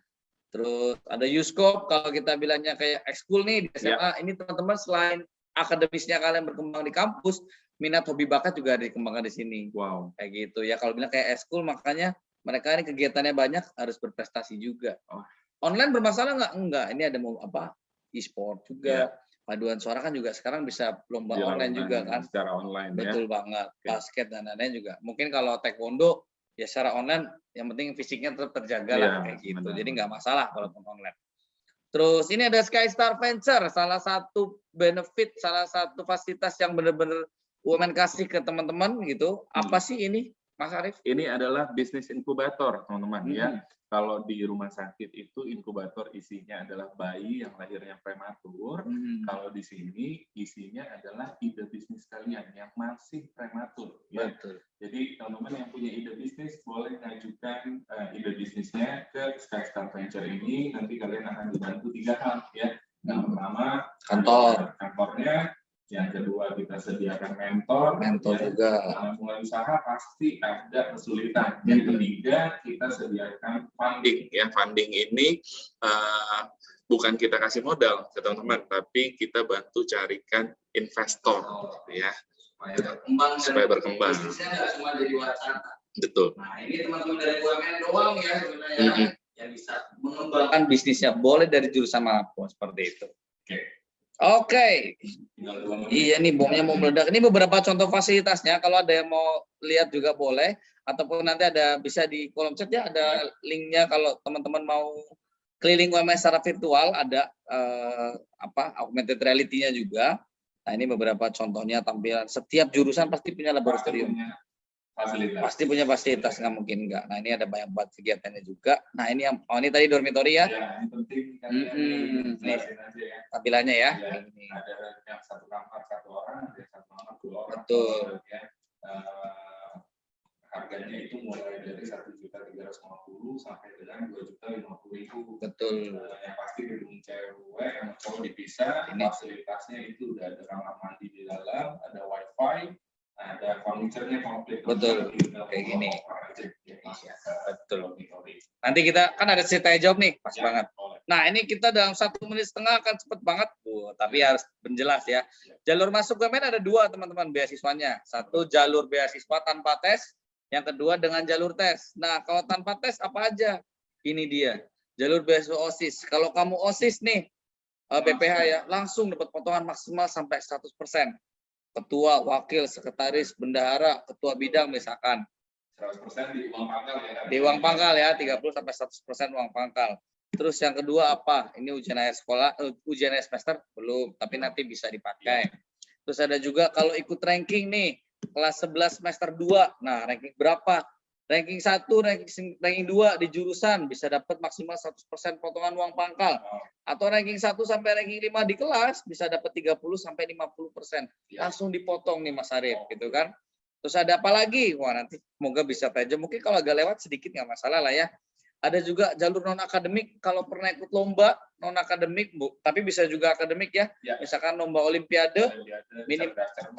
Terus ada Yuskop, kalau kita bilangnya kayak ekskul nih di SMA. Ini teman-teman selain akademisnya kalian berkembang di kampus, minat hobi bakat juga dikembangkan di sini. Wow. Kayak gitu ya. Kalau bilang kayak ekskul, makanya mereka ini kegiatannya banyak, harus berprestasi juga. Online bermasalah nggak? Enggak. Ini ada e-sport juga. Paduan suara kan juga sekarang bisa lomba online juga kan. Secara online. Betul banget. Basket dan lain-lain juga. Mungkin kalau taekwondo ya secara online, yang penting fisiknya tetap terjaga lah kayak gitu. Benar. Jadi nggak masalah kalau online. Terus ini ada Skystar Venture, salah satu benefit, salah satu fasilitas yang benar-benar UMN kasih ke teman-teman gitu. Apa sih ini, Mas Arief? Ini adalah bisnis inkubator, teman-teman ya. Kalau di rumah sakit itu inkubator isinya adalah bayi yang lahirnya prematur. Kalau di sini isinya adalah ide bisnis kalian yang masih prematur. Ya. Betul. Jadi teman-teman yang punya ide bisnis boleh mengajukan ide bisnisnya ke Skystar Venture ini. Nanti kalian akan dibantu 3 hal ya. Yang pertama kantornya, Yang kedua kita sediakan mentor. Mentor ya. juga. Dalam mulai usaha pasti ada kesulitan. Yang ketiga kita sediakan funding. Ya, funding ini bukan kita kasih modal ke teman-teman, tapi kita bantu carikan investor, ya, supaya berkembang. Bisnisnya nggak cuma jadi wacana. Betul. Nah, ini teman-teman dari UMN doang ya sebenarnya yang bisa mengembangkan bisnisnya. Boleh dari jurusan manapun seperti itu. Oke. Iya nih bomnya mau meledak. Ini beberapa contoh fasilitasnya. Kalau ada yang mau lihat juga boleh. Ataupun nanti ada bisa di kolom chat ya ada linknya kalau teman-teman mau keliling UMS secara virtual ada augmented reality-nya juga. Nah ini beberapa contohnya tampilan. Setiap jurusan pasti punya laboratorium. Pasti punya fasilitas, nggak mungkin enggak. Nah ini ada banyak buat kegiatannya juga. Nah ini yang ini tadi dormitory ya. Ya, ini penting Nih, tampilannya ya. Ya, ada yang satu kamar satu orang, ada yang satu kamar 2 orang. Betul. Ya. Harganya itu mulai dari 1.350.000 sampai dengan 2.050.000. Betul. Yang pasti gedung cewek sama cowok dipisah. Ini. Fasilitasnya itu udah ada kamar mandi di dalam, ada wifi, ada furniture-nya komplit. Betul. Kayak gini. Betul. Nanti kita kan ada cerita jawab nih, pas banget. Nah ini kita dalam 1,5 menit akan cepet banget, tapi harus menjelas ya. Jalur masuk UMN ada 2 teman-teman beasiswanya. Satu jalur beasiswa tanpa tes, yang kedua dengan jalur tes. Nah kalau tanpa tes apa aja? Ini dia jalur beasiswa OSIS. Kalau kamu OSIS nih BPH ya, langsung dapat potongan maksimal sampai 100%. Ketua, wakil, sekretaris, bendahara, ketua bidang misalkan. 100% di uang pangkal ya. Di uang pangkal ya, 30 sampai 100% uang pangkal. Terus yang kedua apa? Ini ujian akhir sekolah, ujian akhir semester belum, tapi nanti bisa dipakai. Terus ada juga kalau ikut ranking nih, kelas 11 semester 2. Nah, ranking berapa? Ranking 1, ranking 2 di jurusan bisa dapat maksimal 100% potongan uang pangkal. Atau ranking 1 sampai ranking 5 di kelas bisa dapat 30 sampai 50%. Langsung dipotong nih Mas Arif, gitu kan? Terus ada apa lagi? Wah, nanti semoga bisa tajam. Mungkin kalau agak lewat sedikit nggak masalah lah ya. Ada juga jalur non akademik kalau pernah ikut lomba non akademik, Bu, tapi bisa juga akademik ya. Misalkan lomba olimpiade,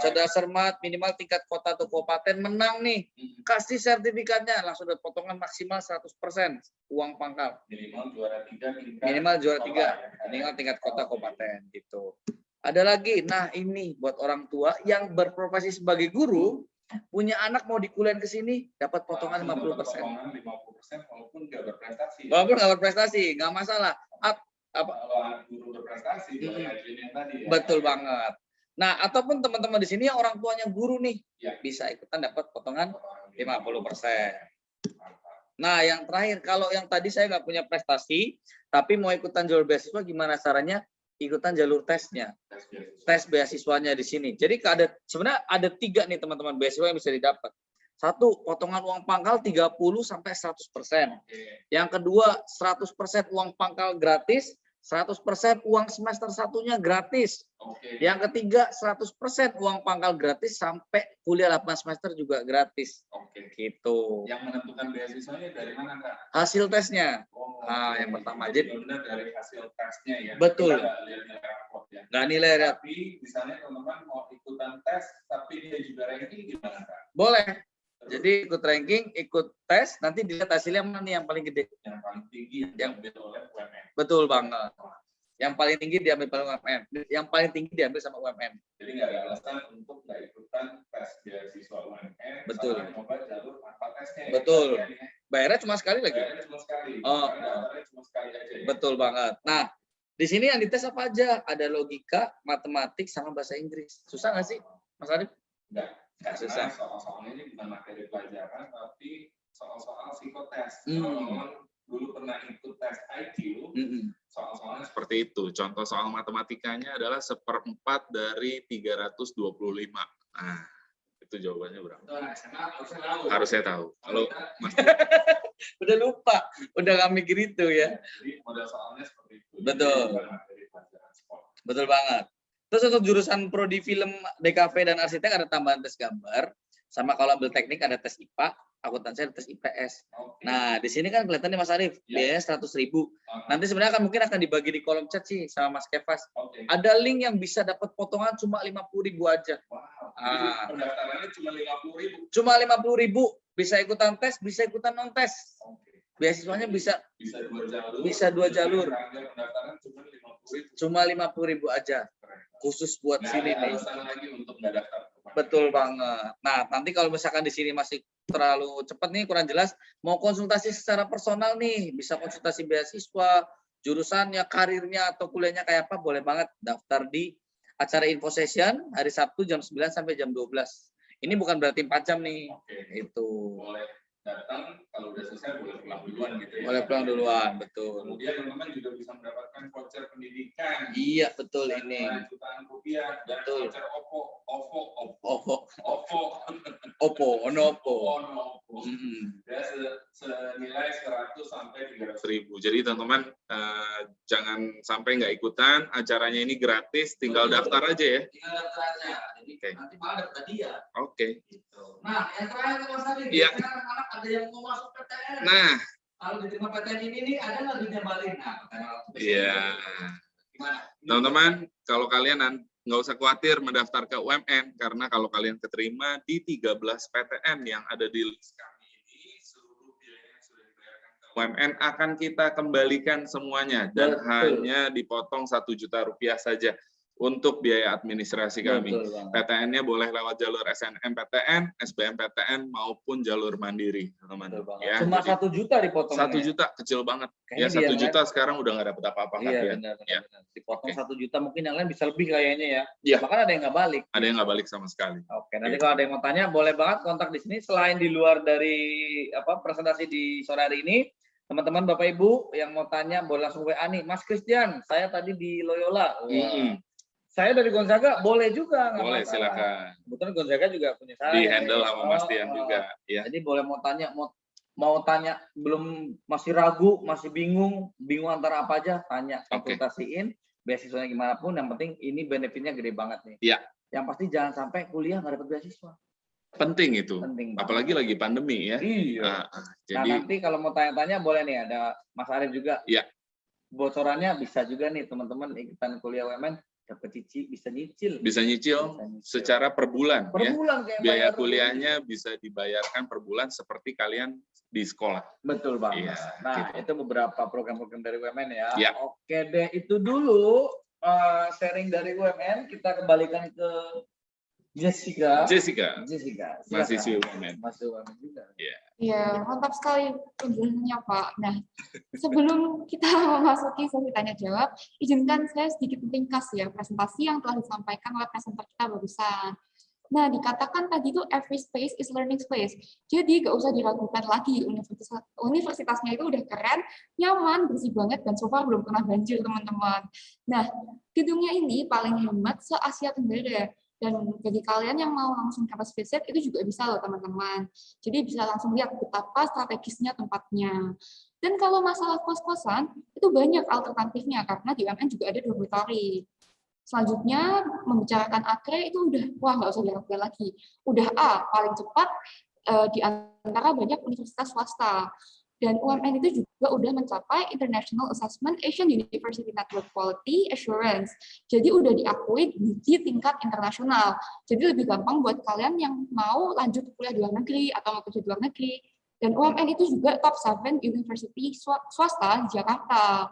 cerdas cermat, minimal tingkat kota atau kabupaten menang nih. Kasih sertifikatnya langsung dapat potongan maksimal 100% uang pangkal. Minimal juara 3 Minimal juara 3, minimal tingkat kota kabupaten gitu. Ada lagi, nah ini buat orang tua yang berprofesi sebagai guru, punya anak mau dikuliahin ke sini dapat potongan 50%. Potongan 50% walaupun nggak berprestasi. Walaupun nggak berprestasi, nggak masalah. Kalau anak guru berprestasi, yang tadi. Betul banget. Nah, ataupun teman-teman di sini yang orang tuanya guru nih, bisa ikutan dapat potongan 50%. Nah, yang terakhir, kalau yang tadi saya nggak punya prestasi, tapi mau ikutan jalur beasiswa, gimana caranya? Ikutan jalur tesnya, tes beasiswanya di sini. Jadi sebenarnya ada 3 nih teman-teman beasiswa yang bisa didapat. 1, potongan uang pangkal 30 sampai 100%. Yang kedua 100% uang pangkal gratis, 100% uang semester 1-nya gratis. Yang ketiga 100% uang pangkal gratis sampai kuliah 8 semester juga gratis. Gitu. Yang menentukan beasiswanya dari mana, Kak? Hasil tesnya. Nah, yang pertama. Jadi benar dari hasil tesnya ya. Betul. Nggak nilai rapot. Tapi misalnya teman-teman mau ikutan tes, tapi dia juga ranking gimana, Kak? Boleh. Jadi ikut ranking, ikut tes, nanti dilihat hasilnya mana nih yang paling gede. Yang paling tinggi yang diambil oleh UMN. Betul banget. Yang paling tinggi diambil oleh UMN. Yang paling tinggi diambil sama UMN. Jadi nggak ada alasan untuk nggak ikutan tes beasiswa UMN. Betul. Coba jalur tanpa tesnya. Betul. Bayarnya cuma sekali lagi. Bayarnya cuma sekali. Cuma sekali aja. Ya? Betul banget. Nah, di sini yang dites apa aja? Ada logika, matematik, sama bahasa Inggris. Susah nggak sih, Mas Arif? Enggak. Susah. Soal-soalnya ini bukan materi pelajaran, tapi soal-soal psikotes. Kalau dulu pernah ikut tes IQ, soal-soalnya seperti itu. Contoh soal matematikanya adalah 1/4 dari 325. Nah, itu jawabannya berapa? Harusnya tahu. Kalau Mas udah lupa, udah nggak mikir itu ya. Jadi model soalnya seperti itu. Betul. Betul banget. Terus untuk jurusan prodi film, DKV dan arsitek ada tambahan tes gambar. Sama kalau ambil teknik ada tes IPA. akuntansi ada tes IPS. Oke. Nah, di sini kan kelihatan nih Mas Arif, Ya. biayanya 100.000. Nanti sebenarnya mungkin akan dibagi di kolom chat sih sama Mas Kevas. Oke. Ada link yang bisa dapat potongan cuma 50.000 aja. Wow. Ah. Jadi pendaftarannya cuma 50.000. Cuma 50.000 bisa ikutan tes, bisa ikutan non tes. Oke. Beasiswanya bisa Bisa 2 jalur. Bisa 2 jalur. Harga pendaftaran cuma 50.000. Cuma 50.000 aja. Khusus buat Nggak sini ada nih. alasan lagi untuk nggak daftar. Betul banget. Nah, nanti kalau misalkan di sini masih terlalu cepat nih, kurang jelas, mau konsultasi secara personal nih, bisa konsultasi beasiswa, jurusannya, karirnya, atau kuliahnya kayak apa, boleh banget daftar di acara info session hari Sabtu jam 9 sampai jam 12. Ini bukan berarti 4 jam nih. Oke. Itu. Boleh datang, kalau udah selesai boleh pulang duluan gitu ya. Boleh pulang duluan, betul. Kemudian teman-teman juga bisa mendapatkan voucher pendidikan. Iya, betul ini. Jutaan rupiah dan Betul. voucher OVO. Ono Oppo. Ya, senilai 100 sampai 100.000. 300.000. Jadi teman-teman jangan sampai nggak ikutan. Acaranya ini gratis, tinggal daftar aja ya. Tinggal daftar aja. Jadi Oke. nanti malah dapat hadiah. Oke. Gitu. Nah, yang terakhir Mas Adi, Iya. biasanya anak-anak ada yang mau masuk PTN. Nah, Kalau diterima PTN ini nih, ada nggak duitnya balik? Nah, iya. Gimana? Teman-teman, kalau kalian nggak usah khawatir mendaftar ke UMN, karena kalau kalian keterima di 13 PTN yang ada di list kami ini, seluruh biaya yang sudah dibayarkan ke UMN akan kita kembalikan semuanya, dan Betul. hanya dipotong 1 juta rupiah saja untuk biaya administrasi kami. Betul banget. PTN-nya boleh lewat jalur SNMPTN, SBMPTN, maupun jalur mandiri, teman-teman. Betul banget. Ya, Cuma jadi 1 juta dipotong. 1 juta kecil banget. Kayaknya Ya, di 1 yang juta sekarang udah nggak dapat apa-apa kan Iya, ya. benar. Ya. Dipotong Oke. 1 juta, mungkin yang lain bisa lebih kayaknya ya. Iya. Bahkan ada yang nggak balik. Ada yang nggak balik sama sekali. Oke, nanti Gitu. kalau ada yang mau tanya, boleh banget kontak di sini. Selain di luar dari presentasi di sore hari ini, teman-teman Bapak Ibu yang mau tanya boleh langsung WA nih, Mas Christian, saya tadi di Loyola. Wah. Saya dari Gonzaga, boleh juga. nggak Boleh, masalah. silakan. Kebetulan Gonzaga juga punya saya. Di handle sama Mas Tian juga. Ya. Jadi boleh mau tanya, mau tanya belum masih ragu, masih bingung antara apa aja, tanya, Oke. konsultasiin, beasiswanya gimana pun, yang penting ini benefitnya gede banget nih. Iya. Yang pasti jangan sampai kuliah nggak dapat beasiswa. Penting itu. Penting banget. Apalagi lagi pandemi ya. Iya. Nah, Nah, jadi nanti kalau mau tanya-tanya boleh nih, ada Mas Arif juga. Iya. Bocorannya bisa juga nih teman-teman ikutan kuliah UMN, dapat bisa nyicil. bisa nyicil secara per bulan per ya. bulan kayak Biaya bayar kuliahnya bisa dibayarkan per bulan seperti kalian di sekolah. Betul banget. Iya, Nah, gitu. itu beberapa program-program dari UMN ya. Iya. Oke deh, itu dulu sharing dari UMN. Kita kembalikan ke Jessica. Jessica, silakan. mahasiswi UMN. Mahasiswi UMN juga. Ya, mantap sekali penjelasannya, Pak. Nah, sebelum kita memasuki sesi tanya jawab, izinkan saya sedikit ringkas ya presentasi yang telah disampaikan oleh presenter kita barusan. Nah, dikatakan tadi itu every space is learning space. Jadi nggak usah diragukan lagi, universitasnya itu udah keren, nyaman, bersih banget, dan so far belum pernah banjir, teman-teman. Nah, gedungnya ini paling hemat se-Asia Tenggara. Dan bagi kalian yang mau langsung campus visit, itu juga bisa loh, teman-teman. Jadi bisa langsung lihat betapa strategisnya tempatnya. Dan kalau masalah kos-kosan, itu banyak alternatifnya, karena di UMN juga ada dormitory. Selanjutnya, membicarakan akre itu udah, wah nggak usah diragukan lagi. Udah paling cepat di antara banyak universitas swasta. Dan UMN itu juga udah mencapai International Assessment Asian University Network Quality Assurance. Jadi udah diakui di tingkat internasional. Jadi lebih gampang buat kalian yang mau lanjut kuliah di luar negeri atau mau kerja di luar negeri. Dan UMN itu juga top 7 university swasta di Jakarta.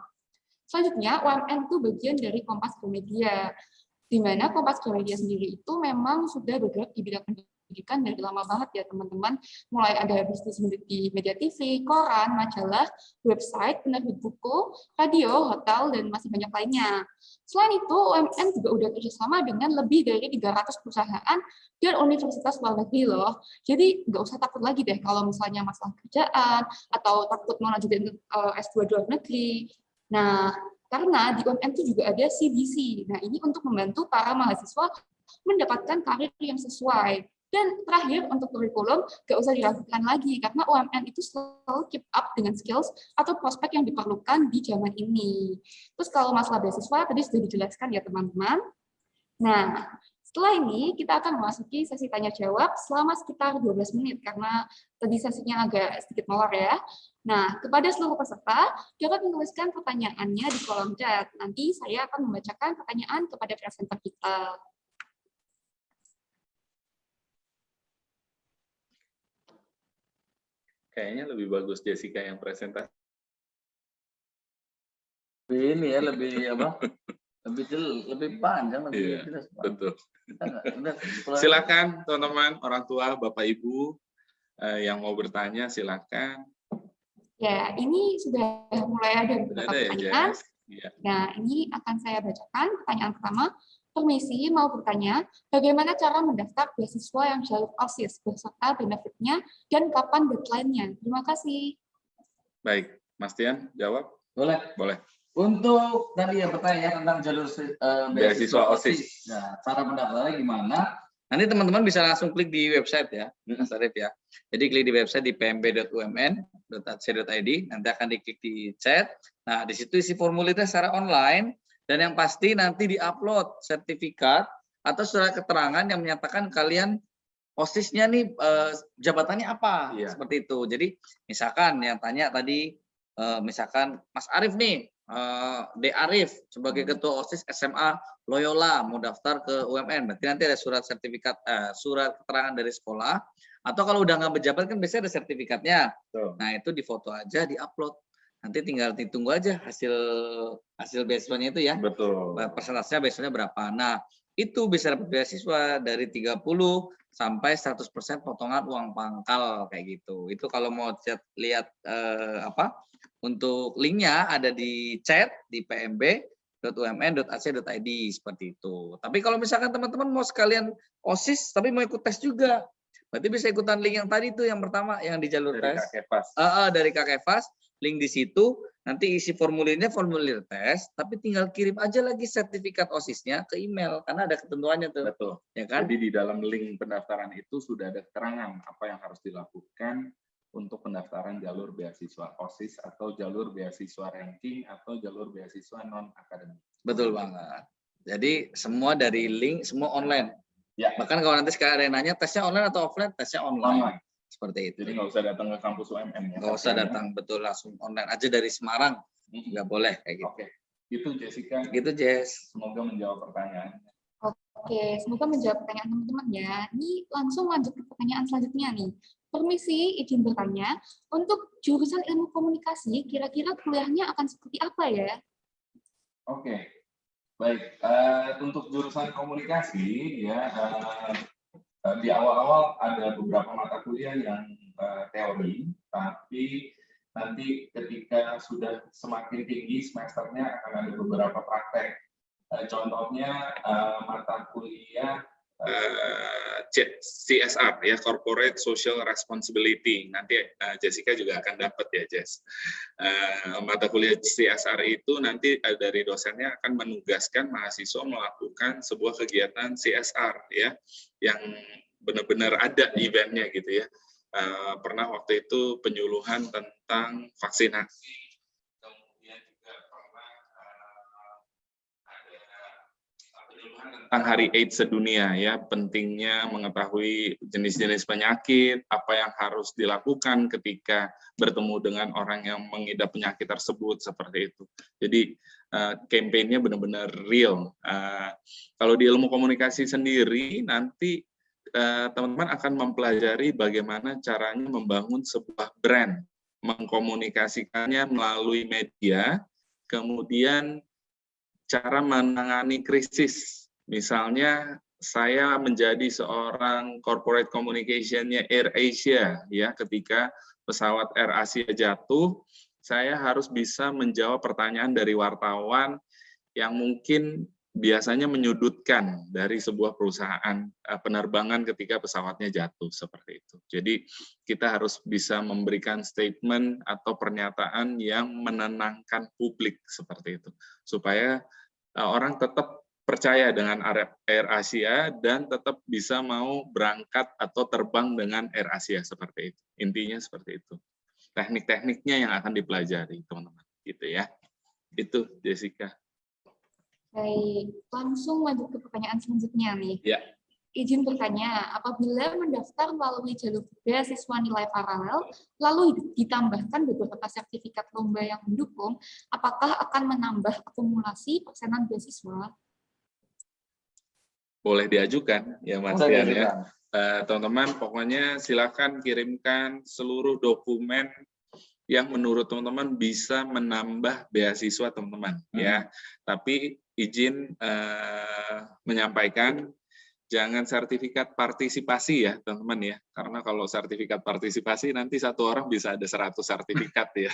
Selanjutnya, UMN itu bagian dari Kompas Gramedia, di mana Kompas Gramedia sendiri itu memang sudah bergerak di bidang pendidikan dari lama banget ya teman-teman. Mulai ada bisnis di media TV, koran, majalah, website, penerbit buku, radio, hotel, dan masih banyak lainnya. Selain itu, UMN juga udah kerjasama dengan lebih dari 300 perusahaan dan universitas luar negeri loh. Jadi nggak usah takut lagi deh kalau misalnya masalah kerjaan atau takut mau lanjutin S2 di luar negeri. Nah, karena di UMN itu juga ada CBC. Nah, ini untuk membantu para mahasiswa mendapatkan karir yang sesuai. Dan terakhir, untuk kurikulum, nggak usah diragukan lagi, karena UMN itu selalu keep up dengan skills atau prospek yang diperlukan di zaman ini. Terus kalau masalah beasiswa, tadi sudah dijelaskan ya teman-teman. Nah, Setelah ini, kita akan memasuki sesi tanya-jawab selama sekitar 12 menit, karena tadi sesinya agak sedikit molor ya. Nah, kepada seluruh peserta, dapat menuliskan pertanyaannya di kolom chat. Nanti saya akan membacakan pertanyaan kepada presenter kita. Kayaknya lebih bagus Jessica yang presentasi. Ini ya lebih apa? lebih panjang, lebih Iya, jelas. betul. Kita nggak- Silakan teman-teman, orang tua, Bapak Ibu yang mau bertanya silakan. Ya, ini sudah mulai ada Sudah beberapa ada ya, pertanyaan. Jess? Iya. Nah, ini akan saya bacakan. Pertanyaan pertama, permisi mau bertanya, bagaimana cara mendaftar beasiswa yang jalur OSIS beserta benefitnya dan kapan deadline-nya? Terima kasih. Baik, Mas Tian jawab? Boleh. Boleh. Untuk tadi ya pertanyaan tentang jalur Beasiswa OSIS. Nah, cara mendaftarnya gimana? Nanti teman-teman bisa langsung klik di website ya, Mas Arif ya. Jadi klik di website di pmb.umn.ac.id, nanti akan diklik di chat. Nah, di situ isi formulirnya secara online, dan yang pasti nanti di-upload sertifikat atau surat keterangan yang menyatakan kalian OSIS-nya nih jabatannya apa, seperti itu. Jadi misalkan yang tanya tadi, misalkan Mas Arif nih, D. Arif sebagai ketua OSIS SMA Loyola mau daftar ke UMN, berarti nanti ada surat sertifikat, surat keterangan dari sekolah, atau kalau udah nggak berjabat kan biasanya ada sertifikatnya. Nah itu difoto aja, diupload. Nanti tinggal ditunggu aja hasil beasiswanya itu ya. Betul. Persentasenya beasiswanya berapa. Nah itu bisa dapat beasiswa dari 30 sampai 100% potongan uang pangkal kayak gitu. Itu kalau mau lihat untuk linknya ada di chat di pmb.umn.ac.id seperti itu. Tapi kalau misalkan teman-teman mau sekalian OSIS tapi mau ikut tes juga, berarti bisa ikutan link yang tadi itu yang pertama yang di jalur Dari tes. Kakevas. Dari Kakevas, link di situ. Nanti isi formulirnya formulir tes, tapi tinggal kirim aja lagi sertifikat OSIS-nya ke email karena ada ketentuannya tuh. Betul. Ya kan? Jadi di dalam link pendaftaran itu sudah ada keterangan apa yang harus dilakukan untuk pendaftaran jalur beasiswa OSIS atau jalur beasiswa ranking atau jalur beasiswa non akademik. Betul banget. Jadi semua dari link, semua online. Ya. Bahkan kalau nanti sekarang ada yang nanya tesnya online atau offline, tesnya online. Seperti itu. Jadi nggak usah datang ke kampus UMN ya. Nggak usah datang, betul, langsung online aja dari Semarang. Nggak boleh kayak gitu. Oke. Itu Jessica. Gitu Jess. Semoga menjawab pertanyaan. Oke, semoga menjawab pertanyaan teman-teman ya. Ini langsung lanjut ke pertanyaan selanjutnya nih. Permisi, izin bertanya, untuk jurusan ilmu komunikasi, kira-kira kuliahnya akan seperti apa ya? Oke, baik. Untuk jurusan komunikasi, ya di awal-awal ada beberapa mata kuliah yang teori, tapi nanti ketika sudah semakin tinggi semesternya akan ada beberapa praktek. Contohnya mata kuliah CSR ya, Corporate Social Responsibility. Nanti Jessica juga akan dapat ya, Jess. Mata kuliah CSR itu nanti dari dosennya akan menugaskan mahasiswa melakukan sebuah kegiatan CSR ya, yang benar-benar ada eventnya gitu ya. Pernah waktu itu penyuluhan tentang vaksinasi, kemudian juga pernah tentang Hari AIDS sedunia ya, pentingnya mengetahui jenis-jenis penyakit, apa yang harus dilakukan ketika bertemu dengan orang yang mengidap penyakit tersebut, seperti itu. Jadi kampanye benar-benar real. Kalau di ilmu komunikasi sendiri nanti teman-teman akan mempelajari bagaimana caranya membangun sebuah brand, mengkomunikasikannya melalui media, kemudian cara menangani krisis. Misalnya saya menjadi seorang corporate communication-nya AirAsia ya, ketika pesawat AirAsia jatuh, saya harus bisa menjawab pertanyaan dari wartawan yang mungkin biasanya menyudutkan dari sebuah perusahaan penerbangan ketika pesawatnya jatuh, seperti itu. Jadi kita harus bisa memberikan statement atau pernyataan yang menenangkan publik, seperti itu, supaya orang tetap percaya dengan AirAsia dan tetap bisa mau berangkat atau terbang dengan AirAsia, seperti itu. Intinya seperti itu. Teknik-tekniknya yang akan dipelajari, teman-teman. Gitu ya. Itu Jessica. Baik, langsung lanjut ke pertanyaan selanjutnya nih. Ya. Izin bertanya, apabila mendaftar melalui jalur beasiswa nilai paralel, lalu ditambahkan beberapa sertifikat lomba yang mendukung, apakah akan menambah akumulasi persenan beasiswa? Boleh diajukan ya Mas Boleh Tian ya. diajukan. Teman-teman pokoknya silakan kirimkan seluruh dokumen yang menurut teman-teman bisa menambah beasiswa teman-teman ya. Tapi izin menyampaikan jangan sertifikat partisipasi ya teman-teman ya. Karena kalau sertifikat partisipasi nanti satu orang bisa ada 100 sertifikat ya.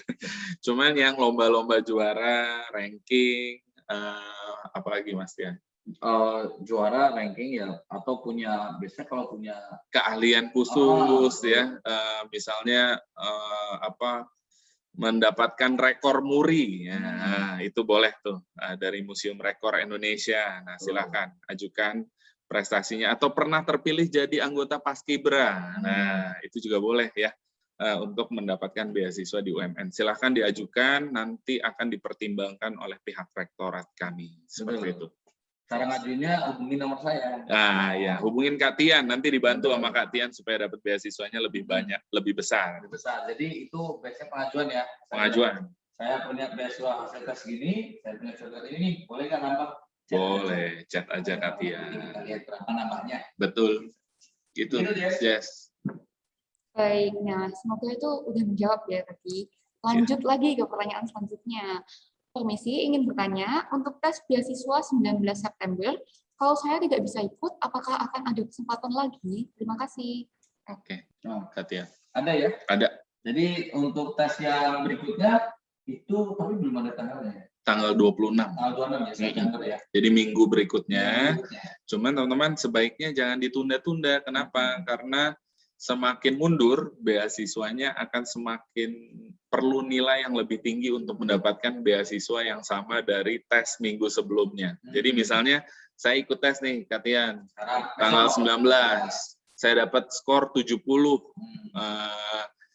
Cuman yang lomba-lomba juara, ranking, apalagi Mas Tian? Juara ranking ya, atau punya, biasanya kalau punya Keahlian khusus ya, misalnya mendapatkan rekor muri, ya, itu boleh tuh dari Museum Rekor Indonesia. Nah silakan ajukan prestasinya, atau pernah terpilih jadi anggota Paskibra. Nah itu juga boleh ya untuk mendapatkan beasiswa di UMN. Silakan diajukan, nanti akan dipertimbangkan oleh pihak rektorat kami. Seperti itu. cara ngajuinnya, hubungi nomor saya. Nah, ya, hubungin Kak Tian, nanti dibantu sama Kak Tian supaya dapat beasiswanya lebih banyak, lebih besar. Lebih besar. Jadi itu biasanya pengajuan ya. Pengajuan. Saya punya beasiswa hasil tes gini, saya punya certifikat ini, boleh nggak nambah? Boleh, chat aja Kak Nanti Tian. kita lihat berapa nambahnya. Betul. Gitu, Jess. Baik, nah semoga itu udah menjawab ya tadi. Lanjut lagi ke pertanyaan selanjutnya. Permisi, ingin bertanya, untuk tes beasiswa 19 September, kalau saya tidak bisa ikut, apakah akan ada kesempatan lagi? Terima kasih. Oke, Nah, Kak Tian. ada ya. Ada Jadi untuk tes yang berikutnya itu tapi belum ada tanggalnya. tanggal 26. Tanggal 26 ya September ya. Jadi minggu berikutnya. Berikutnya. Cuman teman-teman sebaiknya jangan ditunda-tunda. Kenapa? Karena semakin mundur, beasiswanya akan semakin perlu nilai yang lebih tinggi untuk mendapatkan beasiswa yang sama dari tes minggu sebelumnya. Jadi misalnya saya ikut tes nih, Katian, tanggal 19, saya dapat skor 70,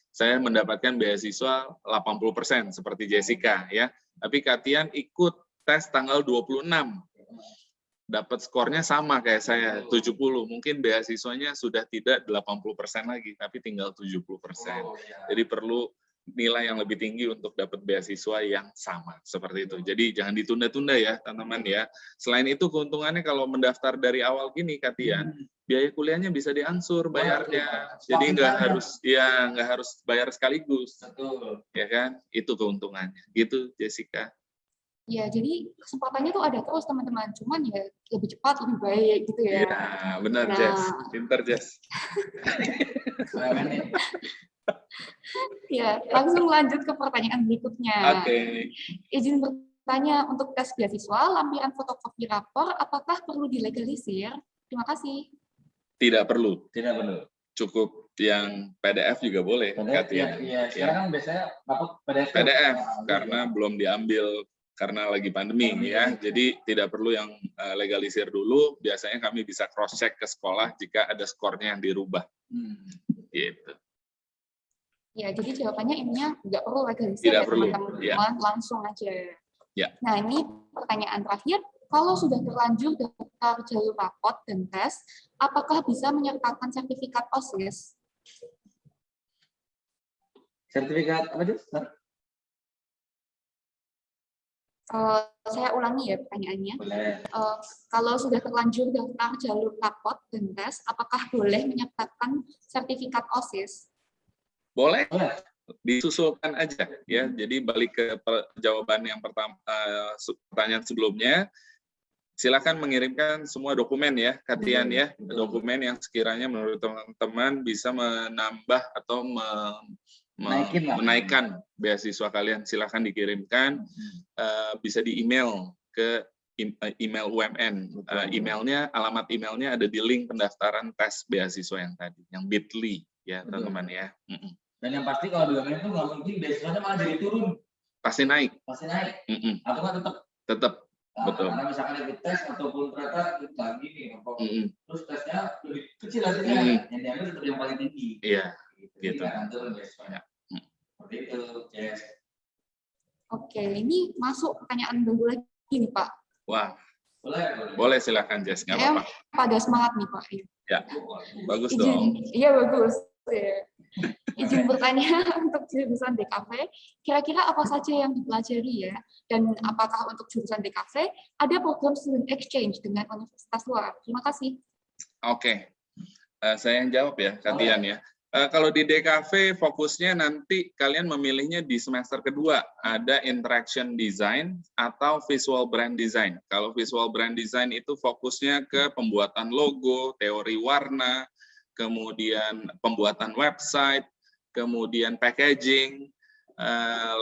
saya mendapatkan beasiswa 80% seperti Jessica ya. Tapi Katian ikut tes tanggal 26. Dapat skornya sama kayak saya, 70. Mungkin beasiswanya sudah tidak 80% lagi, tapi tinggal 70%. Jadi perlu nilai yang lebih tinggi untuk dapat beasiswa yang sama. Seperti itu. Jadi jangan ditunda-tunda ya, teman-teman ya. Selain itu keuntungannya kalau mendaftar dari awal gini, Katian, biaya kuliahnya bisa diangsur bayarnya. Jadi nggak harus bayar sekaligus. Betul. Ya kan? Itu keuntungannya. Gitu, Jessica. Ya, jadi kesempatannya tuh ada terus teman-teman, cuman ya lebih cepat, lebih baik gitu ya. Iya, benar Nah. Jess. Pintar Jess. Ya, langsung lanjut ke pertanyaan berikutnya. Oke. Izin bertanya, untuk tes beasiswa, lampiran fotokopi rapor, apakah perlu dilegalisir? Terima kasih. Tidak perlu. Tidak perlu. Cukup yang PDF juga boleh. Iya. Sekarang kan biasanya dapat PDF. PDF karena belum diambil karena lagi pandemi ya. Jadi tidak perlu yang legalisir dulu. Biasanya kami bisa cross check ke sekolah jika ada skornya yang dirubah. Gitu. Ya, jadi jawabannya intinya nggak perlu legalisir Tidak ya perlu, teman-teman, ya. langsung aja. Ya. Nah, ini pertanyaan terakhir. Kalau sudah terlanjur daftar jalur rapot dan tes, apakah bisa menyertakan sertifikat OSIS? Sertifikat apa itu? Saya ulangi ya pertanyaannya. Boleh. Kalau sudah terlanjur daftar jalur rapot dan tes, apakah boleh menyertakan sertifikat OSIS? Boleh. Disusulkan aja ya. Jadi balik ke jawaban yang pertama, pertanyaan sebelumnya. Silakan mengirimkan semua dokumen ya, Katian ya, dokumen yang sekiranya menurut teman-teman bisa menambah atau menaikkan beasiswa kalian. Silakan dikirimkan, bisa di email ke email UMN. Emailnya, alamat emailnya ada di link pendaftaran tes beasiswa yang tadi, yang bit.ly ya teman-teman ya. Dan yang pasti kalau di UMN itu nggak mungkin beasiswanya malah jadi turun. Pasti naik. Pasti naik. Atau kan Tetap. Nah, betul. Karena misalkan ikut tes ataupun ternyata lagi nih, terus tesnya lebih kecil hasilnya, yang diambil tetap yang paling tinggi. Iya. Gitu. Nggak akan turun beasiswanya. Seperti itu, Jess. Oke, ini masuk pertanyaan baru lagi nih Pak. Wah, Boleh silakan Jess, nggak Saya apa-apa. pada semangat nih Pak. Ya, bagus Izin, dong. iya bagus. Ya. Izin bertanya untuk jurusan DKV, kira-kira apa saja yang dipelajari ya? Dan apakah untuk jurusan DKV ada program student exchange dengan universitas luar? Terima kasih. Oke, saya yang jawab ya, Katian ya. Kalau di DKV fokusnya nanti kalian memilihnya di semester kedua, ada interaction design atau visual brand design. Kalau visual brand design itu fokusnya ke pembuatan logo, teori warna, kemudian pembuatan website, kemudian packaging,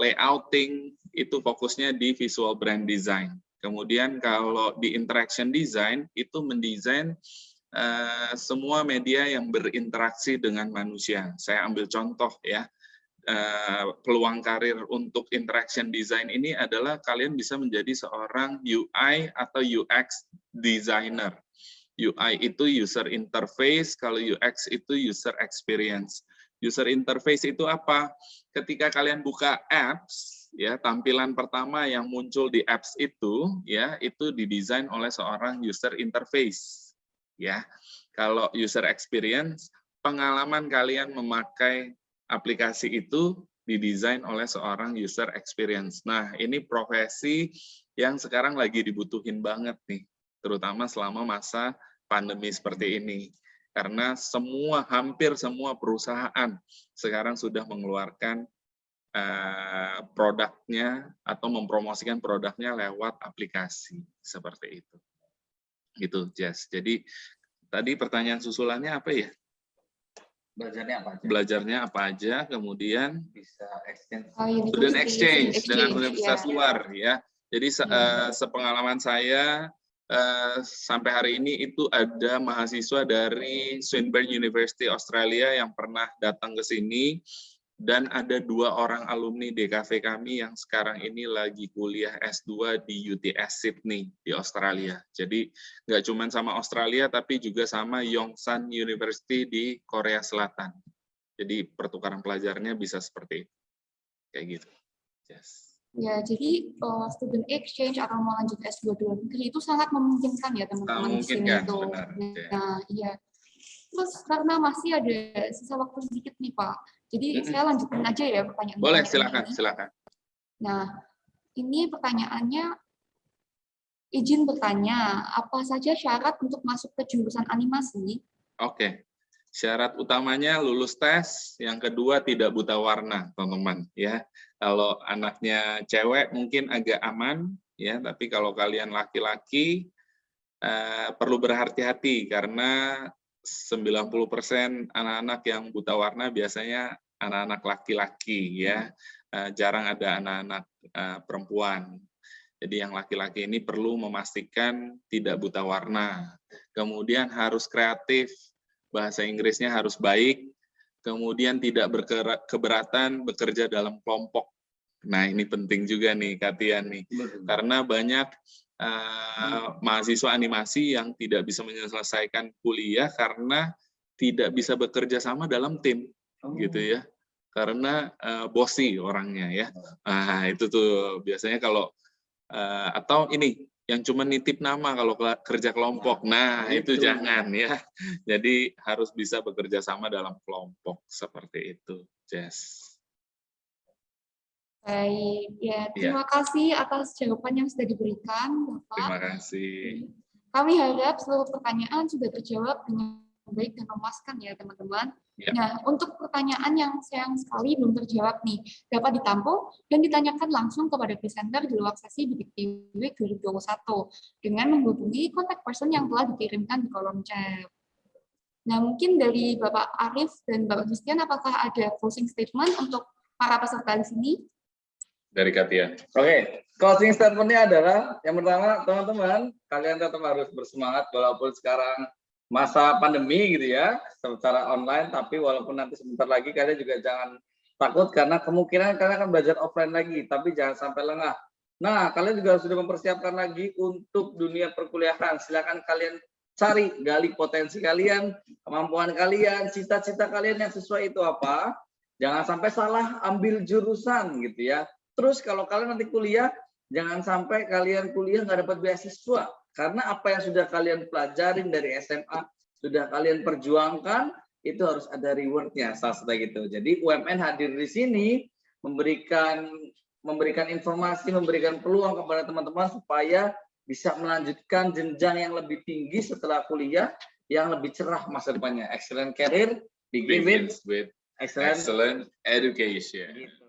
layouting, itu fokusnya di visual brand design. Kemudian kalau di interaction design itu mendesain semua media yang berinteraksi dengan manusia. Saya ambil contoh ya, peluang karir untuk interaction design ini adalah kalian bisa menjadi seorang UI atau UX designer. UI itu user interface, kalau UX itu user experience. User interface itu apa? Ketika kalian buka apps, ya tampilan pertama yang muncul di apps itu, ya itu didesain oleh seorang user interface. Ya, kalau user experience, pengalaman kalian memakai aplikasi itu didesain oleh seorang user experience. Nah, ini profesi yang sekarang lagi dibutuhin banget nih, terutama selama masa pandemi seperti ini. Karena hampir semua perusahaan sekarang sudah mengeluarkan produknya atau mempromosikan produknya lewat aplikasi seperti itu. Gitu, Jess. Jadi tadi pertanyaan susulannya apa ya? Belajarnya apa aja? Belajarnya apa aja, kemudian Bisa exchange. student exchange dengan universitas luar ya. Jadi sepengalaman saya sampai hari ini itu ada mahasiswa dari Swinburne University Australia yang pernah datang ke sini, dan ada 2 orang alumni DKV kami yang sekarang ini lagi kuliah S2 di UTS Sydney di Australia. Jadi nggak cuma sama Australia, tapi juga sama Yongsan University di Korea Selatan. Jadi pertukaran pelajarnya bisa seperti itu. Kayak gitu. Yes. Ya, jadi student exchange atau mau lanjut S2 di luar negeri itu sangat memungkinkan ya teman-teman di sini itu. Nah, iya. Terus karena masih ada sisa waktu sedikit nih Pak, jadi saya lanjutin aja ya pertanyaan. Boleh, silakan. Nah, ini pertanyaannya, izin bertanya, apa saja syarat untuk masuk ke jurusan animasi? Oke. Syarat utamanya lulus tes, yang kedua tidak buta warna, teman-teman ya. Kalau anaknya cewek mungkin agak aman ya, tapi kalau kalian laki-laki perlu berhati-hati karena 90% anak-anak yang buta warna biasanya anak-anak laki-laki ya, jarang ada anak-anak perempuan. Jadi yang laki-laki ini perlu memastikan tidak buta warna. Kemudian harus kreatif, bahasa Inggrisnya harus baik, kemudian tidak keberatan bekerja dalam kelompok. Nah ini penting juga nih Katian nih, karena banyak mahasiswa animasi yang tidak bisa menyelesaikan kuliah karena tidak bisa bekerja sama dalam tim, gitu ya. Karena bosi orangnya ya. Nah itu tuh biasanya kalau atau ini yang cuma nitip nama kalau kerja kelompok. Nah itu jangan ya. Jadi harus bisa bekerja sama dalam kelompok seperti itu, Jess. Baik, ya terima kasih atas jawaban yang sudah diberikan, Bapak. Terima kasih. Kami harap seluruh pertanyaan sudah terjawab dengan baik dan memuaskan ya teman-teman. Ya. Nah, untuk pertanyaan yang sayang sekali belum terjawab nih, dapat ditampung dan ditanyakan langsung kepada presenter di luar sesi BIDIK Week 2021 dengan menghubungi kontak person yang telah dikirimkan di kolom chat. Nah, mungkin dari Bapak Arif dan Bapak Christian, apakah ada closing statement untuk para peserta di sini? Dari Katia. Oke, closing statement-nya adalah yang pertama, teman-teman, kalian tetap harus bersemangat walaupun sekarang masa pandemi gitu ya, secara online, tapi walaupun nanti sebentar lagi kalian juga jangan takut karena kemungkinan kalian akan belajar offline lagi, tapi jangan sampai lengah. Nah, kalian juga sudah mempersiapkan lagi untuk dunia perkuliahan. Silakan kalian cari, gali potensi kalian, kemampuan kalian, cita-cita kalian yang sesuai itu apa. Jangan sampai salah ambil jurusan gitu ya. Terus kalau kalian nanti kuliah, jangan sampai kalian kuliah nggak dapat beasiswa. Karena apa yang sudah kalian pelajarin dari SMA, sudah kalian perjuangkan, itu harus ada rewardnya, salah satu gitu. Jadi UMN hadir di sini memberikan informasi, memberikan peluang kepada teman-teman supaya bisa melanjutkan jenjang yang lebih tinggi setelah kuliah, yang lebih cerah masa depannya. Excellent career begins with with excellent education. Gitu.